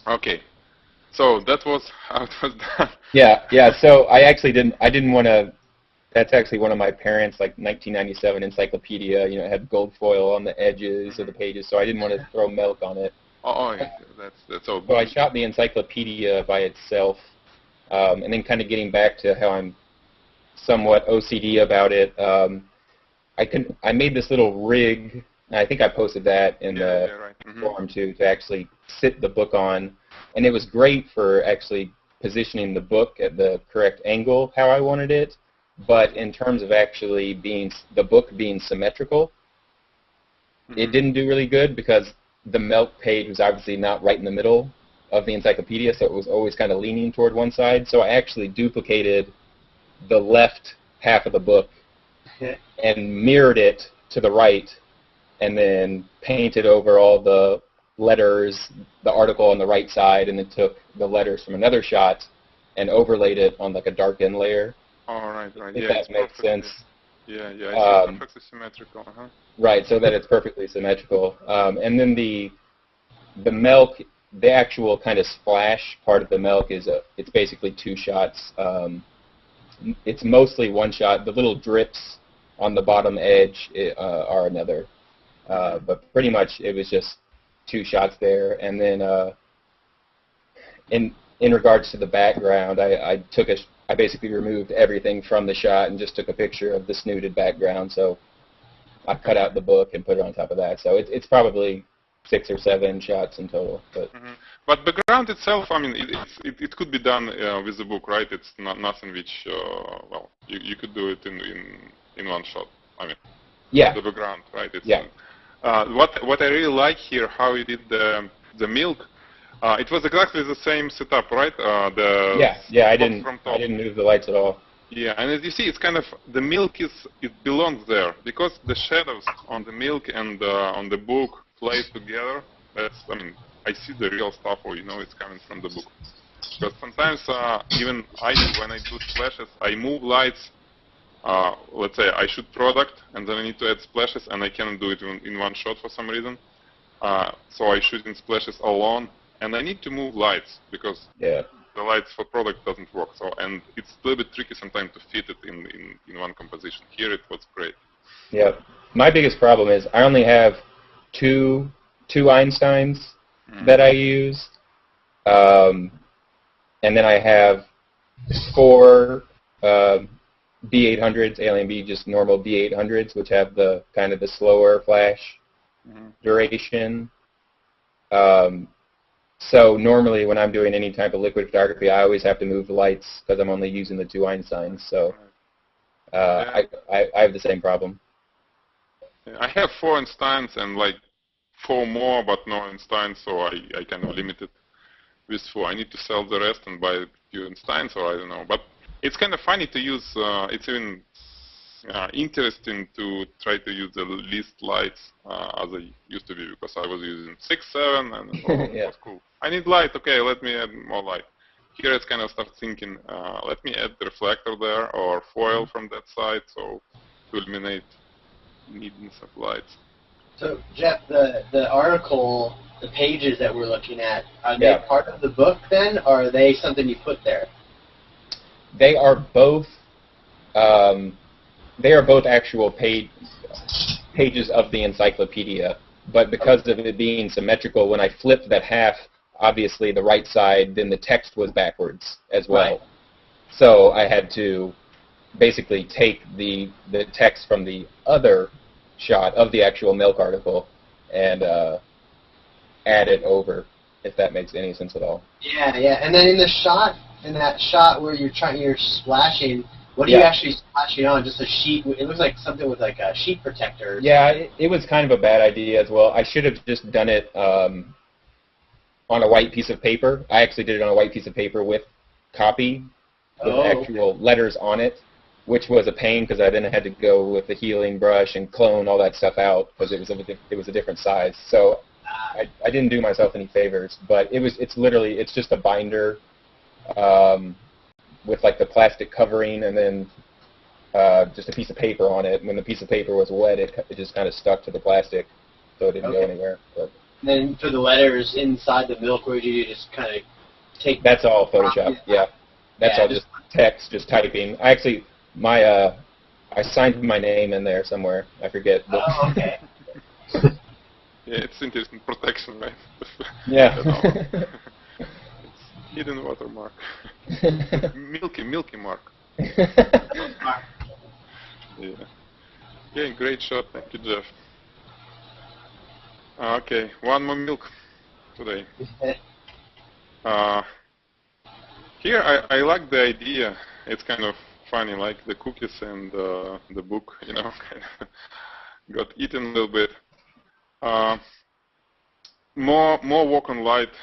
Okay. So that was how it was done. Yeah. So I didn't want to. That's actually one of my parents' 1997 encyclopedia. It had gold foil on the edges of the pages, so I didn't want to throw milk on it. Oh, yeah. That's all. So I shot the encyclopedia by itself, and then kind of getting back to how I'm somewhat OCD about it. I made this little rig, and I think I posted that in the forum too, to actually sit the book on, and it was great for actually positioning the book at the correct angle how I wanted it. but in terms of actually the book being symmetrical, it didn't do really good because the milk page was obviously not right in the middle of the encyclopedia, so it was always kind of leaning toward one side. So I actually duplicated the left half of the book and mirrored it to the right, and then painted over all the letters, the article on the right side, and then took the letters from another shot and overlaid it on like a darkened layer. All right, right. If Yeah, that it's makes sense. Yeah, yeah, it's perfectly symmetrical. Right, so that it's perfectly symmetrical. And then the milk, the actual kind of splash part of the milk it's basically two shots. It's mostly one shot. The little drips on the bottom edge are another. But pretty much it was just two shots there. And then in regards to the background, I basically removed everything from the shot and just took a picture of the snooted background. So I cut out the book and put it on top of that. So it's probably 6 or 7 shots in total. But background itself, I mean, it could be done with the book, right? It's not nothing which, well, you could do it in one shot. I mean, yeah, the background, right? It's, yeah. What I really like here, how you did the milk. It was exactly the same setup, right? Yeah. I didn't move the lights at all. Yeah, and as you see, it's kind of the milk it belongs there because the shadows on the milk and on the book play together. I mean, I see the real stuff, or it's coming from the book. Because sometimes even when I do splashes, I move lights. Let's say I shoot product, and then I need to add splashes, and I cannot do it in one shot for some reason. So I shoot in splashes alone. And I need to move lights because the lights for product doesn't work. So, and it's a little bit tricky sometimes to fit it in one composition. Here it was great. Yeah. My biggest problem is I only have two Einsteins that I use. And then I have 4 B800s, Alien B, just normal B800s, which have the kind of the slower flash duration. So normally when I'm doing any type of liquid photography, I always have to move the lights because I'm only using the 2 Einsteins. So I have the same problem. I have 4 Einsteins and like 4 more, but no Einsteins, so I kind of limit it with 4. I need to sell the rest and buy a few Einsteins, or I don't know. But it's kind of funny to use. It's even interesting to try to use the least lights as I used to be, because I was using 6, 7, and it was cool. I need light, okay, let me add more light. Here it's kind of start thinking, let me add the reflector there or foil from that side, so to eliminate needness of lights. So Jeff, the article, the pages that we're looking at, are they part of the book then, or are they something you put there? They are both. They are both actual pages of the encyclopedia, but because of it being symmetrical, when I flipped that half, obviously the right side, then the text was backwards as well. Right. So I had to basically take the text from the other shot of the actual milk article and add it over, if that makes any sense at all. Yeah, yeah. And then in that shot where you're splashing, what are you actually splashing on? Just a sheet? It looks like something with like a sheet protector. Yeah, it was kind of a bad idea as well. I should have just done it on a white piece of paper. I actually did it on a white piece of paper with copy, with actual letters on it, which was a pain because I then had to go with the healing brush and clone all that stuff out because it was a different size. So I didn't do myself any favors, but it's just a binder with like the plastic covering and then just a piece of paper on it. When the piece of paper was wet, it just kind of stuck to the plastic, so it didn't go anywhere. But then for the letters inside the milk, where you just kind of take... That's all Photoshop, yeah. That's all just text, just typing. I actually, I signed my name in there somewhere. I forget. Oh, okay. Yeah, it's interesting protection, right? Yeah. It's hidden watermark. Milky mark. Yeah, great shot. Thank you, Jeff. Okay, one more milk today. Here, I like the idea. It's kind of funny, like the cookies and the book, you know, kind of got eaten a little bit. More work on light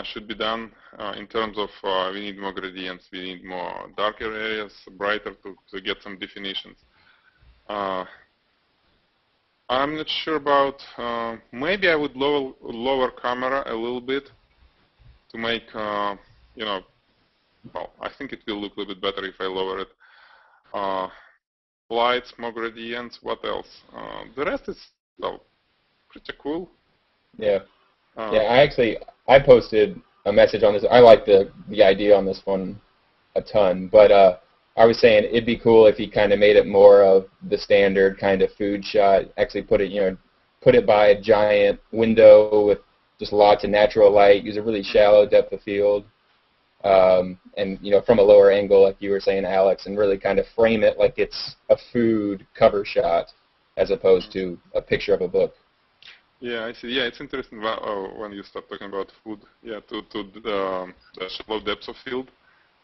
should be done in terms of we need more gradients, we need more darker areas, brighter to get some definitions. I'm not sure about, maybe I would lower camera a little bit to make, you know, well, I think it will look a little bit better if I lower it. Lights, more gradients, what else? The rest is, well, pretty cool. Yeah. Yeah, I posted a message on this. I like the idea on this one a ton, but I was saying it'd be cool if he kind of made it more of the standard kind of food shot. Actually, put it by a giant window with just lots of natural light. Use a really shallow depth of field, and from a lower angle, like you were saying, Alex, and really kind of frame it like it's a food cover shot as opposed to a picture of a book. Yeah, I see. Yeah, it's interesting when you start talking about food. Yeah, to the shallow depths of field,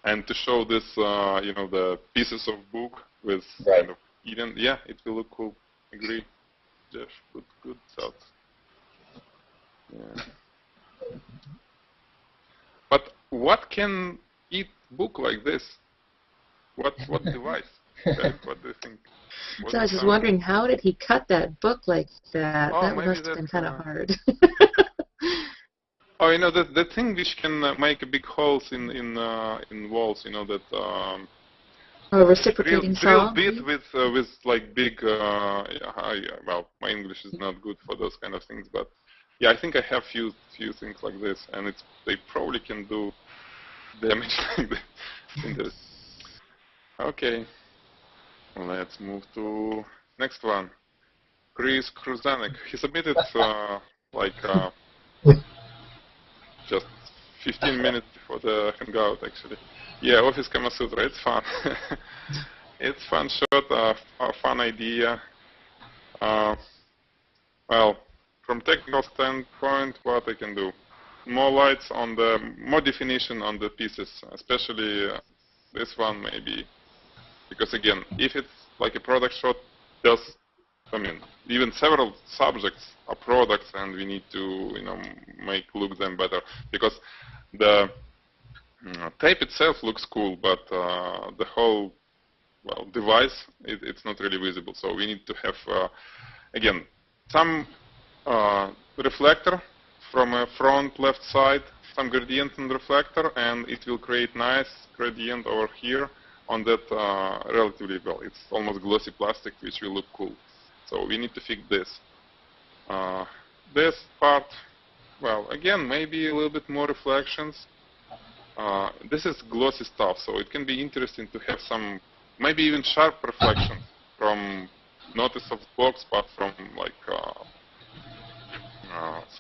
and to show this, the pieces of book with kind of eaten. Yeah, it will look cool. Agree, Jeff. Good thoughts. Yeah. But what can eat book like this? What device? Guys, what do you think? So I was just wondering, how did he cut that book like that? Oh, that must have been kind of hard. Oh, the thing which can make big holes in walls, that or reciprocating saw? Drill bit with like big. Well, my English is not good for those kind of things, but yeah, I think I have few things like this, and they probably can do damage like this. Okay. Let's move to next one. Chris Kruzanek. He submitted just 15 minutes before the hangout, actually. Yeah, Office Kama Sutra. It's fun. It's fun shot, a fun idea. Well, from technical standpoint, what I can do? More lights more definition on the pieces, especially this one maybe. Because again, if it's like a product shot, even several subjects are products, and we need to, look them better. Because the tape itself looks cool, but the whole, device, it's not really visible. So we need to have, again, some reflector from a front left side, some gradient in the reflector, and it will create nice gradient over here on that relatively it's almost glossy plastic, which will look cool. So we need to fix this. This part, again, maybe a little bit more reflections. This is glossy stuff, so it can be interesting to have some, maybe even sharp reflections from not a soft box, but from like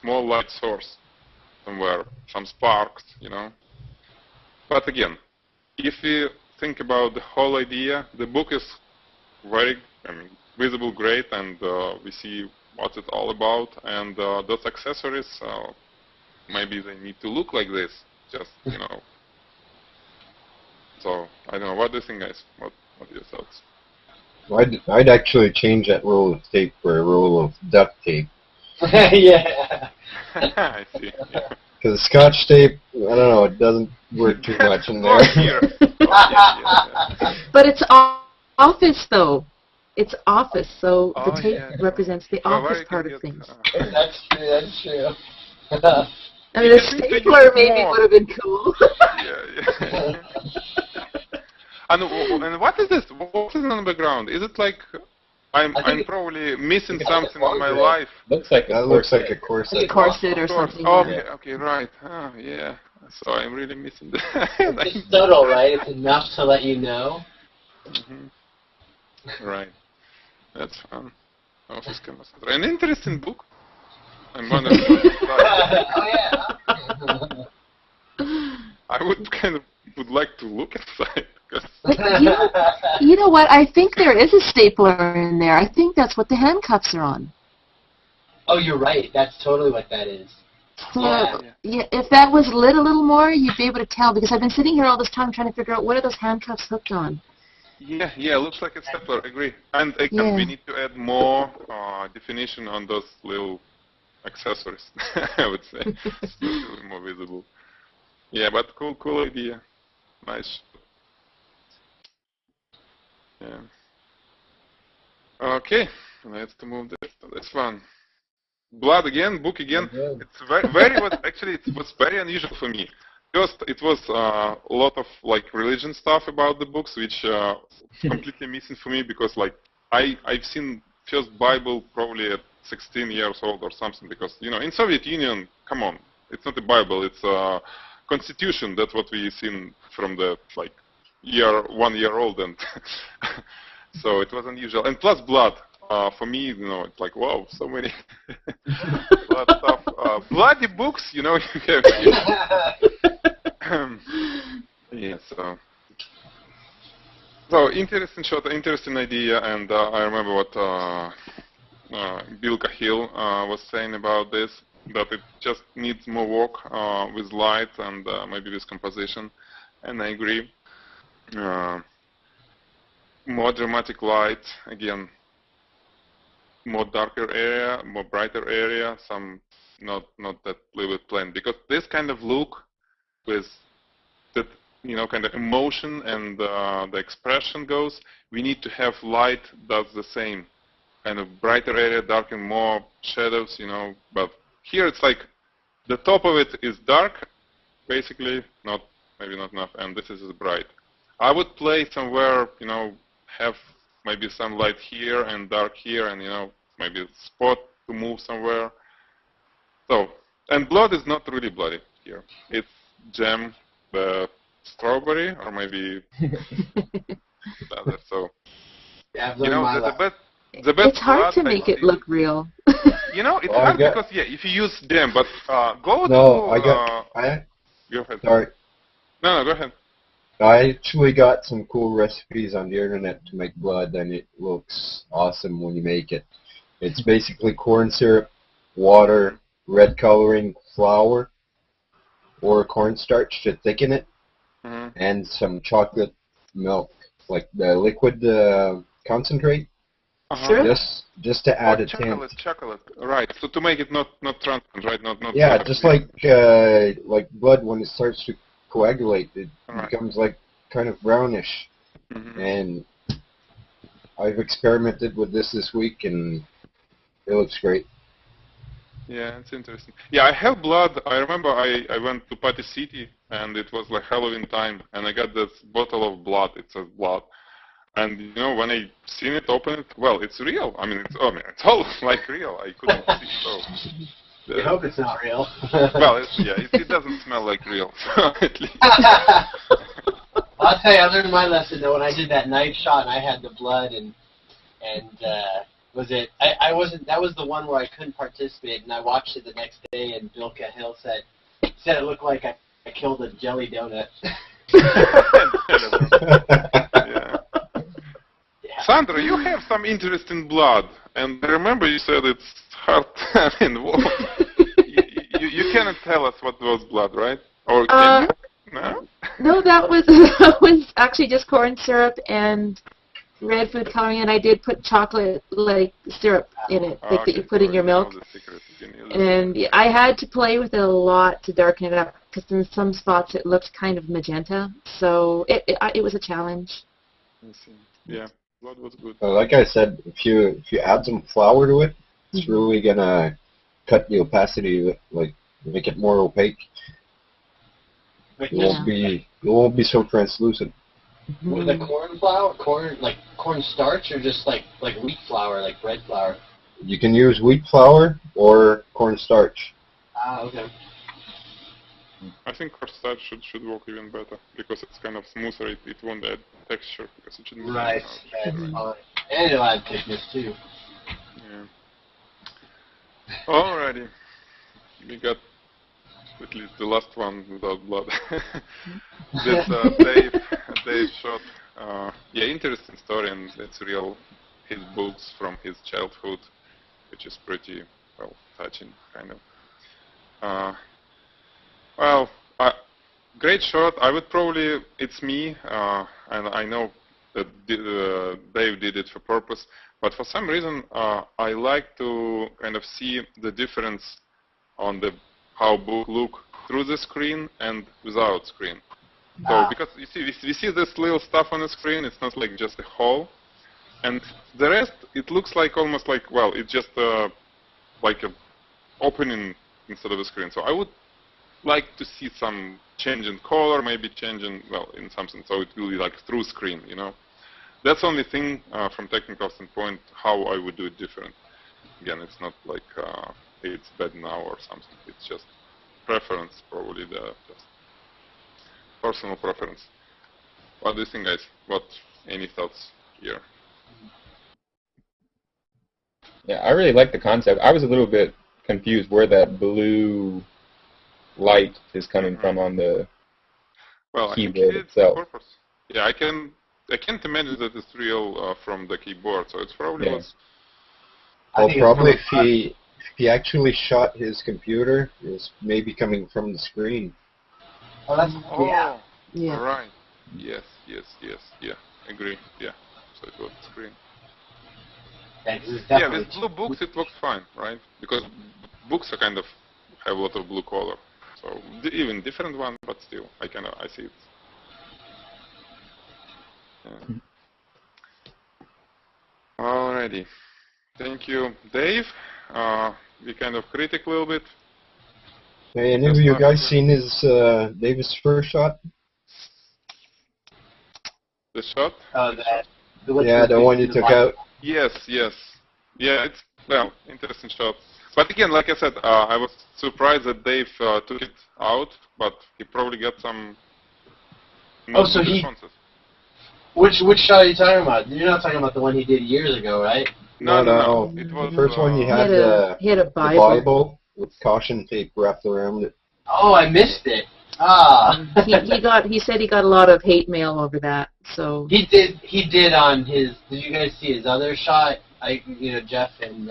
small light source somewhere, some sparks, But again, if we think about the whole idea, the book is very visible, great, and we see what it's all about. And those accessories, maybe they need to look like this, just So I don't know. What do you think, guys? What are your thoughts? Well, I'd actually change that roll of tape for a roll of duct tape. Yeah. I see. Yeah. Because Scotch tape, I don't know, it doesn't work too much in there. Here. Yeah. But it's office, though. It's office, so the tape represents the office part of things. That's true. I mean, a stapler maybe would have been cool. Yeah. And what is this? What is on the background? Is it like I'm probably missing something in my life? Looks like that looks like a corset. Like a corset or something. Okay, right. Oh, yeah. So I'm really missing that. It's subtle, right? It's enough to let you know. Mm-hmm. Right. That's fun. Office Kama Sutra. An interesting book. I'm wondering. Oh yeah. I would like to look inside. You know what? I think there is a stapler in there. I think that's what the handcuffs are on. Oh, you're right. That's totally what that is. So, yeah, if that was lit a little more, you'd be able to tell, because I've been sitting here all this time trying to figure out what are those handcuffs hooked on. Yeah, looks like a stapler, agree. And again, Yeah. we need to add more definition on those little accessories, I would say. It's not really more visible. Yeah, but cool idea. Nice. Yeah. Okay, let's move this to this one. Blood again, book again. Okay. It's very was actually it was very unusual for me. First, it was a lot of like religion stuff about the books, which completely missing for me because like I've seen first Bible probably at 16 years old or something because in Soviet Union, come on, it's not a Bible, it's a constitution. That's what we seen from the like 1 year old and so it was unusual. And plus blood. For me, it's like, wow, so many blood stuff. Bloody books, you have. Yeah, so interesting shot, interesting idea, and I remember what Bill Cahill was saying about this, that it just needs more work with light and maybe with composition, and I agree. More dramatic light, again, more darker area, more brighter area, some not that little bit plain. Because this kind of look with that, kind of emotion and the expression goes, we need to have light does the same. Kind of brighter area, darker, more shadows, But here it's like the top of it is dark, basically, maybe not enough, and this is bright. I would play somewhere, have maybe some light here and dark here and, maybe a spot to move somewhere. So, and blood is not really bloody here. It's jam, the strawberry, or maybe the other. So, Yeah, I've learned my lesson. the best It's hard to blood make it look real. It's hard because, if you use jam, but go No, to... go ahead. sorry. No, go ahead. I actually got some cool recipes on the internet to make blood, and it looks awesome when you make it. It's basically corn syrup, water, red coloring, flour, or cornstarch to thicken it, and some chocolate milk, like the liquid concentrate, just to add a tint. Chocolate, right? So to make it not transparent, right? Not yeah, just like blood when it starts to coagulate, it becomes like kind of brownish. And I've experimented with this week, and it looks great. Yeah, it's interesting. Yeah, I have blood. I remember I went to Party City, and it was like Halloween time, and I got this bottle of blood. It says blood. And, when I seen it, open it, well, it's real. I mean, it's all like real. I couldn't see so. I hope it's not real. Well, it doesn't smell like real, so at least. I'll tell you, I learned my lesson though when I did that knife shot and I had the blood and I wasn't, that was the one where I couldn't participate, and I watched it the next day, and Bill Cahill said it looked like I killed a jelly donut. Yeah. Sandra, you have some interest in blood, and I remember you said it's hard. I mean, you cannot tell us what was blood, right? Or can you? No? No, that was actually just corn syrup and red food coloring, and I did put chocolate syrup in it, that you put in your milk. And I had to play with it a lot to darken it up because in some spots it looked kind of magenta, so it was a challenge. I see. Yeah, blood was good. Like I said, if you add some flour to it, it's really gonna cut the opacity, like make it more opaque. It won't be so translucent. With the corn flour, corn starch, or just like wheat flour, like bread flour? You can use wheat flour or corn starch. Ah, okay. I think cornstarch should work even better because it's kind of smoother. It won't add texture because it shouldn't. Right. That's fine. And it'll add thickness too. Yeah. Alrighty. We got at least the last one without blood. This Dave shot. Yeah, interesting story, and it's real. His books from his childhood, which is pretty touching, kind of. Well, great shot. I would probably, it's me, and I know that Dave did it for purpose. But for some reason, I like to kind of see the difference on the how book look through the screen and without screen. So because you see, we see this little stuff on the screen, it's not like just a hole. And the rest, it looks like almost like, well, it's just like an opening instead of a screen. So I would like to see some change in color, maybe change in, well, in something. So it will be like through screen, you know. That's the only thing from technical standpoint how I would do it different. Again, it's not like it's bad now or something. It's just preference, probably just personal preference. What do you think, guys? Any thoughts here? Yeah, I really like the concept. I was a little bit confused where that blue light is coming from on the keyboard itself. Purpose. Yeah, I can't imagine that it's real from the keyboard, so it's probably was. Well, probably if he actually shot his computer, it's maybe coming from the screen. Oh, that's Yeah. Right. Yes. Yeah. Agree. Yeah. So it was the screen. Yeah, with blue books it works fine, right? Because books are kind of have a lot of blue color. So even different one, but still, I see it. Yeah. Alrighty. Thank you, Dave. We kind of critic a little bit. Hey, any of you guys seen his Davis first shot? The shot? The one you took out. Yes. Yeah, it's, well, interesting shot. But again, like I said, I was surprised that Dave took it out, but he probably got some responses. Which shot are you talking about? You're not talking about the one he did years ago, right? No. It was The first one you had he had a the Bible with caution tape wrapped around it. Oh, I missed it. he said he got a lot of hate mail over that. So he did on his. Did you guys see his other shot? Jeff and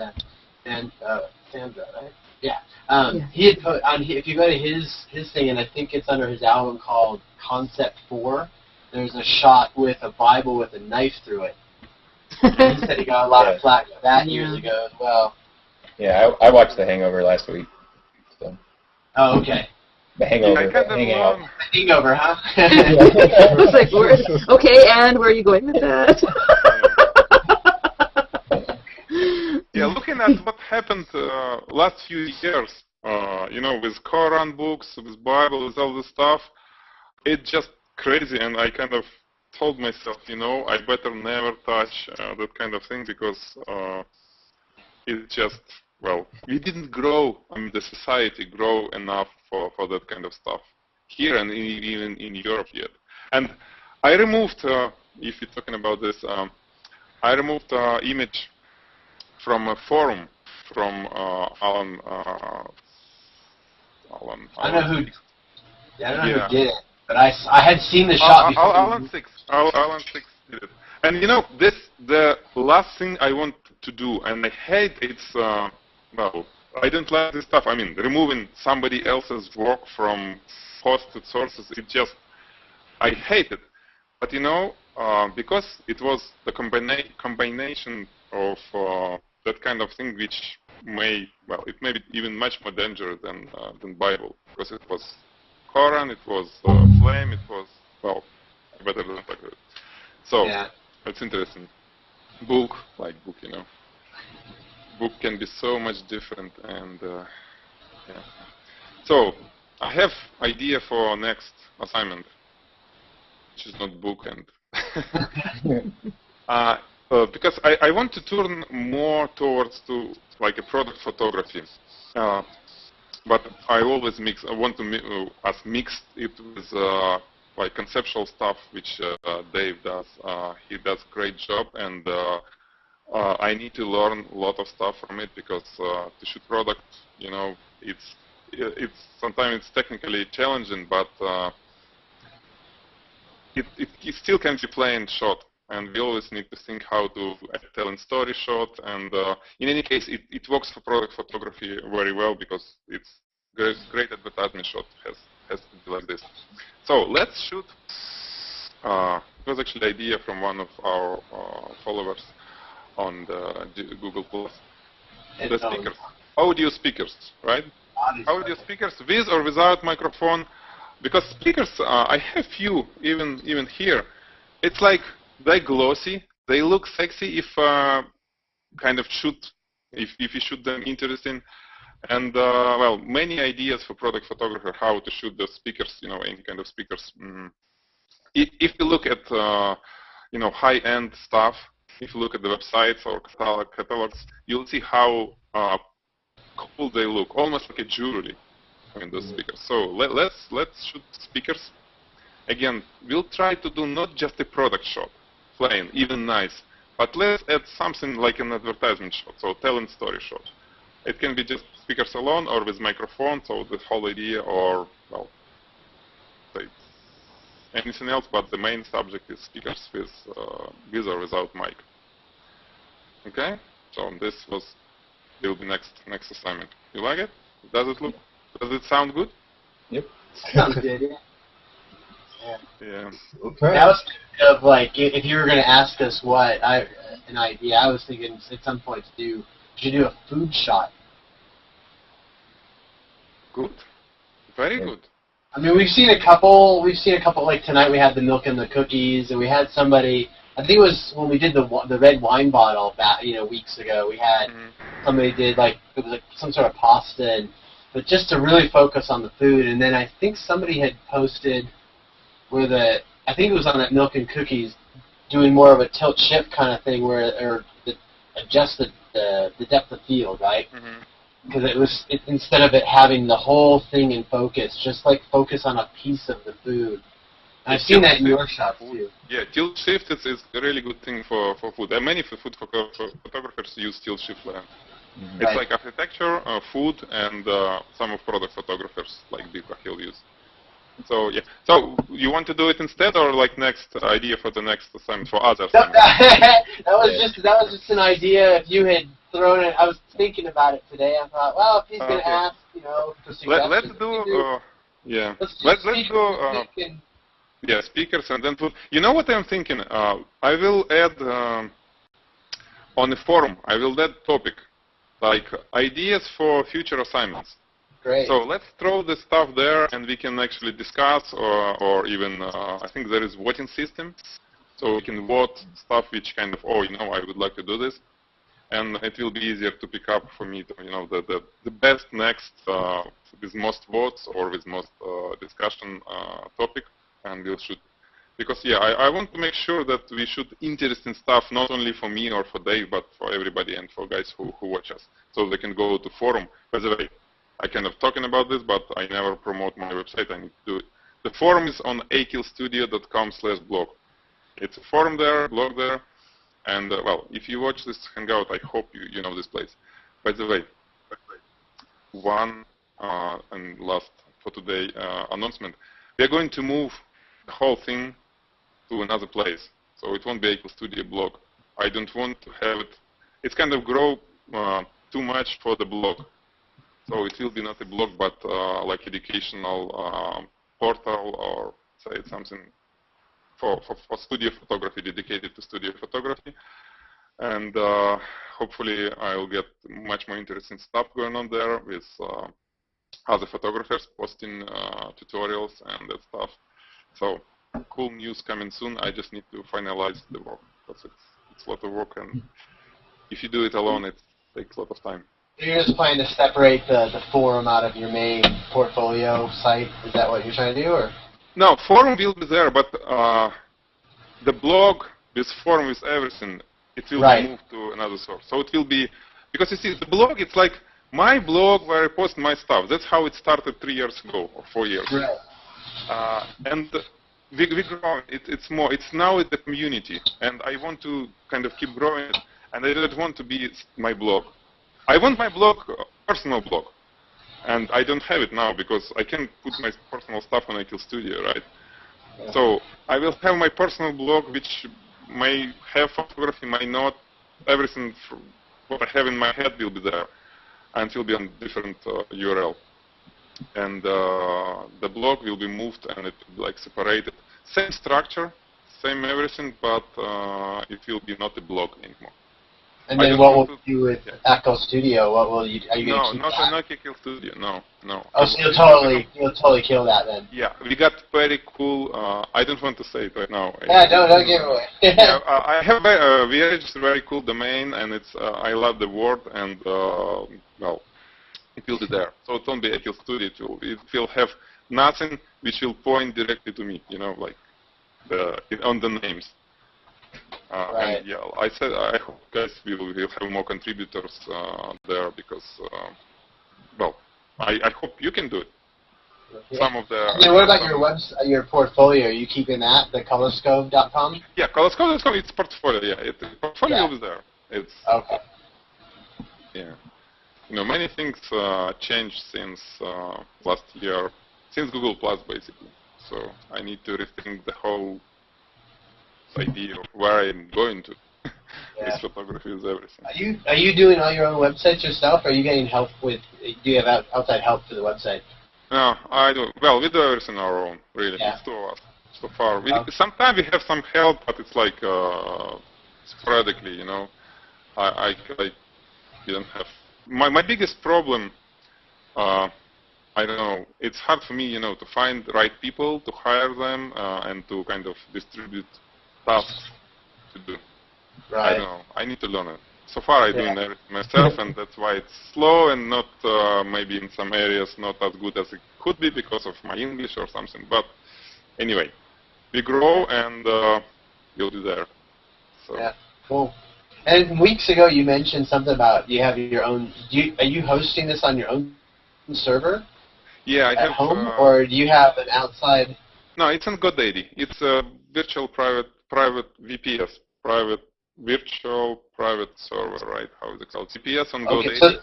Sandra, right? Yeah. He had put on. If you go to his thing, and I think it's under his album called Concept 4. There's a shot with a Bible with a knife through it. And he said he got a lot of flack for that years ago as well. Yeah, I watched The Hangover last week. So. Oh, okay. The Hangover. The Hangover, huh? I was like, okay, and where are you going with that? Yeah, looking at what happened last few years, with Quran books, with Bible, with all this stuff, it's just crazy, and I kind of told myself, I better never touch that kind of thing because it's just, well, we didn't grow, the society grow enough for that kind of stuff here and even in Europe yet. And I removed, if you're talking about this, I removed image from a forum from Alan. I know who did it, but I had seen the shot before. Alan Six did it. And the last thing I want to do, and I hate it's, I don't like this stuff. Removing somebody else's work from hosted sources, I hate it. But because it was the combination of that kind of thing, which it may be even much more dangerous than Bible, because it was Quran, it was flame, it was, better than like that. So, it's interesting. Book, book can be so much different, and So, I have idea for next assignment, which is not book and because I want to turn more towards a product photography, but I always want to mix it with conceptual stuff, which Dave does. He does a great job, and I need to learn a lot of stuff from it because to shoot product, it's sometimes it's technically challenging, but it still can be plain shot. And we always need to think how to tell a story shot. And in any case, it works for product photography very well because it's great advertisement shot has to be like this. So let's shoot was actually an idea from one of our followers on the Google Plus. The speakers, audio speakers, right? Audio speakers with or without microphone. Because speakers, I have few even here. It's like they're glossy. They look sexy if kind of shoot, if you shoot them interesting. And well, many ideas for product photographer how to shoot the speakers, any kind of speakers. If you look at high-end stuff, if you look at the websites or catalogs, you'll see how cool they look, almost like a jewelry. Those speakers. So let's shoot speakers. Again, we'll try to do not just a product shot, plain, even nice, but let's add something like an advertisement shot, so talent story shot. It can be just speakers alone or with microphone, so the whole idea, or well, say anything else, but the main subject is speakers with or without mic. Okay, so this will be next assignment. You like it? Does it sound good? Yep. Sounds good, yeah. Yeah. Okay. That was kind of like, if you were going to ask us an idea, I was thinking at some point you should do a food shot. Good. Very good. I mean, we've seen a couple, like tonight we had the milk and the cookies, and we had somebody, I think it was when we did the red wine bottle weeks ago, we had somebody did it was like some sort of pasta, but just to really focus on the food. And then I think somebody had posted I think it was on that milk and cookies, doing more of a tilt shift kind of thing adjust the depth of field, right? Because instead of it having the whole thing in focus, just like focus on a piece of the food. And I've seen that in your shots too. Yeah, tilt shift is a really good thing for food. And many food photographers use tilt shift lens. It's like architecture, food, and some of product photographers like Bika he'll use. So yeah. So you want to do it instead, or like next idea for the next assignment for other assignments? that was just an idea. If you had thrown it, I was thinking about it today. I thought, well, if he's going to ask, for suggestions. Let's do speakers and then food. You know what I'm thinking? I will add on the forum. I will add topic like ideas for future assignments. Great. So let's throw the stuff there, and we can actually discuss, or even I think there is voting system, so we can vote stuff which kind of I would like to do this, and it will be easier to pick up for me to the best next with most votes or with most discussion topic, and we'll shoot. Because yeah, I want to make sure that we shoot interesting stuff not only for me or for Dave, but for everybody and for guys who watch us, so they can go to forum. By the way, I kind of talking about this, but I never promote my website. I need to do it. The forum is on akillstudio.com/blog. It's a forum there, blog there, and well, if you watch this hangout, I hope you know this place. By the way, one and last for today announcement: we are going to move the whole thing to another place, so it won't be Akill Studio blog. I don't want to have it. It's kind of grow too much for the blog. So it will be not a blog, but like educational portal, or say something for studio photography, dedicated to studio photography. And hopefully I will get much more interesting stuff going on there with other photographers posting tutorials and that stuff. So cool news coming soon. I just need to finalize the work, because it's a lot of work, and if you do it alone, it takes a lot of time. You're just planning to separate the forum out of your main portfolio site? Is that what you're trying to do, or? No, forum will be there, but the blog, this forum with everything, it will be moved to another source. So it will be, because you see, the blog, it's like my blog where I post my stuff. That's how it started 3 years ago, or 4 years ago. And we grow. It's now in the community, and I want to kind of keep growing it, and I don't want to be my blog. I want my blog, personal blog, and I don't have it now because I can put my personal stuff on Akill Studio, right? Yeah. So I will have my personal blog, which may have photography, may not. Everything what I have in my head will be there, and it will be on different URL. And the blog will be moved, and it will be like separated. Same structure, same everything, but it will be not a blog anymore. And then what will you do with Echo Studio? What will you? Are you going to keep that? Not Echo Studio. No. Oh, so you'll totally kill that then. Yeah, we got very cool. I don't want to say it right now. Yeah, don't give it away. Yeah, I have we registered a very cool domain, and it's I love the word, and well, it will be there. So it won't be Echo Studio. It will have nothing which will point directly to me. You know, like on the names. Right. And yeah, I hope guys will have more contributors there because, well, I hope you can do it. Yeah. Some of the. And what about your your portfolio? Are you keeping that, the colorscope.com? Yeah, colorscope.com. It's portfolio. Yeah, portfolio is there. It's okay. Yeah, you know, many things changed since last year, since Google Plus basically. So I need to rethink the whole idea of where I'm going to. This photography is everything. Are you doing all your own websites yourself, or are you getting help with? Do you have outside help for the website? No, I do. Well, we do everything on our own, really. Yeah. It's two of us so far. Sometimes we have some help, but it's like sporadically, you know. I didn't have my biggest problem. I don't know. It's hard for me, you know, to find the right people, to hire them, and to kind of distribute tasks to do. Right. I don't know. I need to learn it. So far, I'm doing everything myself, and that's why it's slow and not maybe in some areas not as good as it could be because of my English or something. But anyway, we grow, and you'll be there. So. Yeah. Cool. And weeks ago, you mentioned something about you have your own. Are you hosting this on your own server? Yeah, I have. At home, or do you have an outside? No, it's on GoDaddy. It's a virtual private VPS, private virtual private server, right? How is it called? VPS on GoDaddy.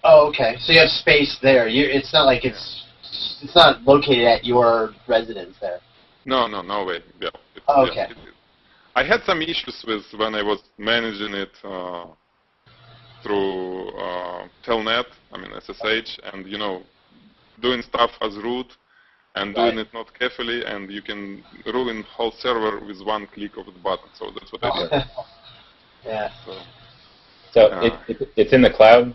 Okay. So you have space there. It's not like it's not located at your residence there. No way. Yeah. Okay. I had some issues with when I was managing it through Telnet, I mean SSH, and you know, doing stuff as root and doing it not carefully, and you can ruin whole server with one click of the button. So that's what I did. Yeah. So it's in the cloud?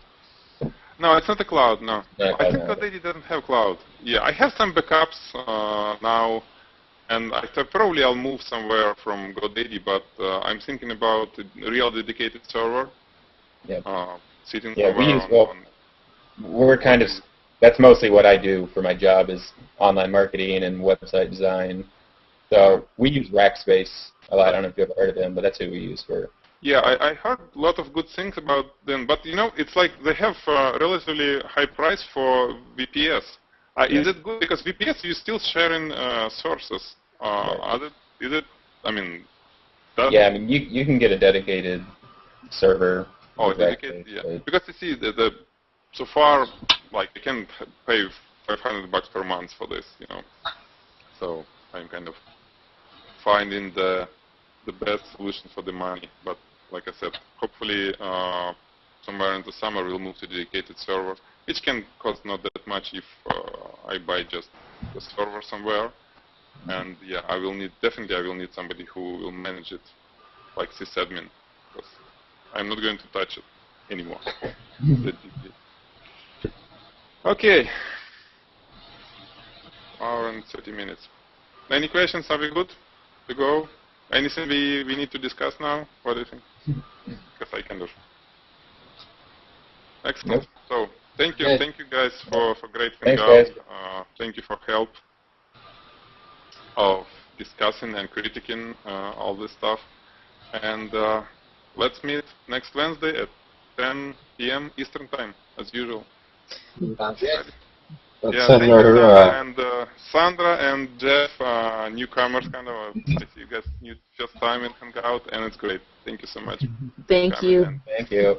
No, it's not the cloud. No, I think no. GoDaddy doesn't have cloud. Yeah, I have some backups now. And probably I'll move somewhere from GoDaddy, but I'm thinking about a real dedicated server. Yep. Sitting somewhere we're kind of, that's mostly what I do for my job is online marketing and website design. So we use Rackspace a lot. I don't know if you've ever heard of them, but that's who we use for. Yeah, I heard a lot of good things about them, but you know, it's like they have a relatively high price for VPS. Is it good? Because VPS, you're still sharing sources. Is it? I mean. Yeah, I mean, you can get a dedicated server. Oh, dedicated, yeah. Because you see, so far, like, you can pay $500 per month for this, you know. So I'm kind of finding the best solution for the money. But like I said, hopefully somewhere in the summer we'll move to dedicated server, which can cost not that much if I buy just the server somewhere. And yeah, I will need somebody who will manage it, like sysadmin, because I'm not going to touch it anymore. Okay, hour and 30 minutes. Any questions? Are we good to go? Anything we need to discuss now? What do you think? Because I kind of. Excellent. Nope. So thank you guys for great Thanks, hangout. guys. Thank you for help of discussing and critiquing all this stuff. And let's meet next Wednesday at 10 p.m. Eastern Time, as usual. Sounds good. Yeah, thank you, and Sandra and Jeff, newcomers, kind of. I see you guys new first time in Hangout, and it's great. Thank you so much. Thank you. Thank you.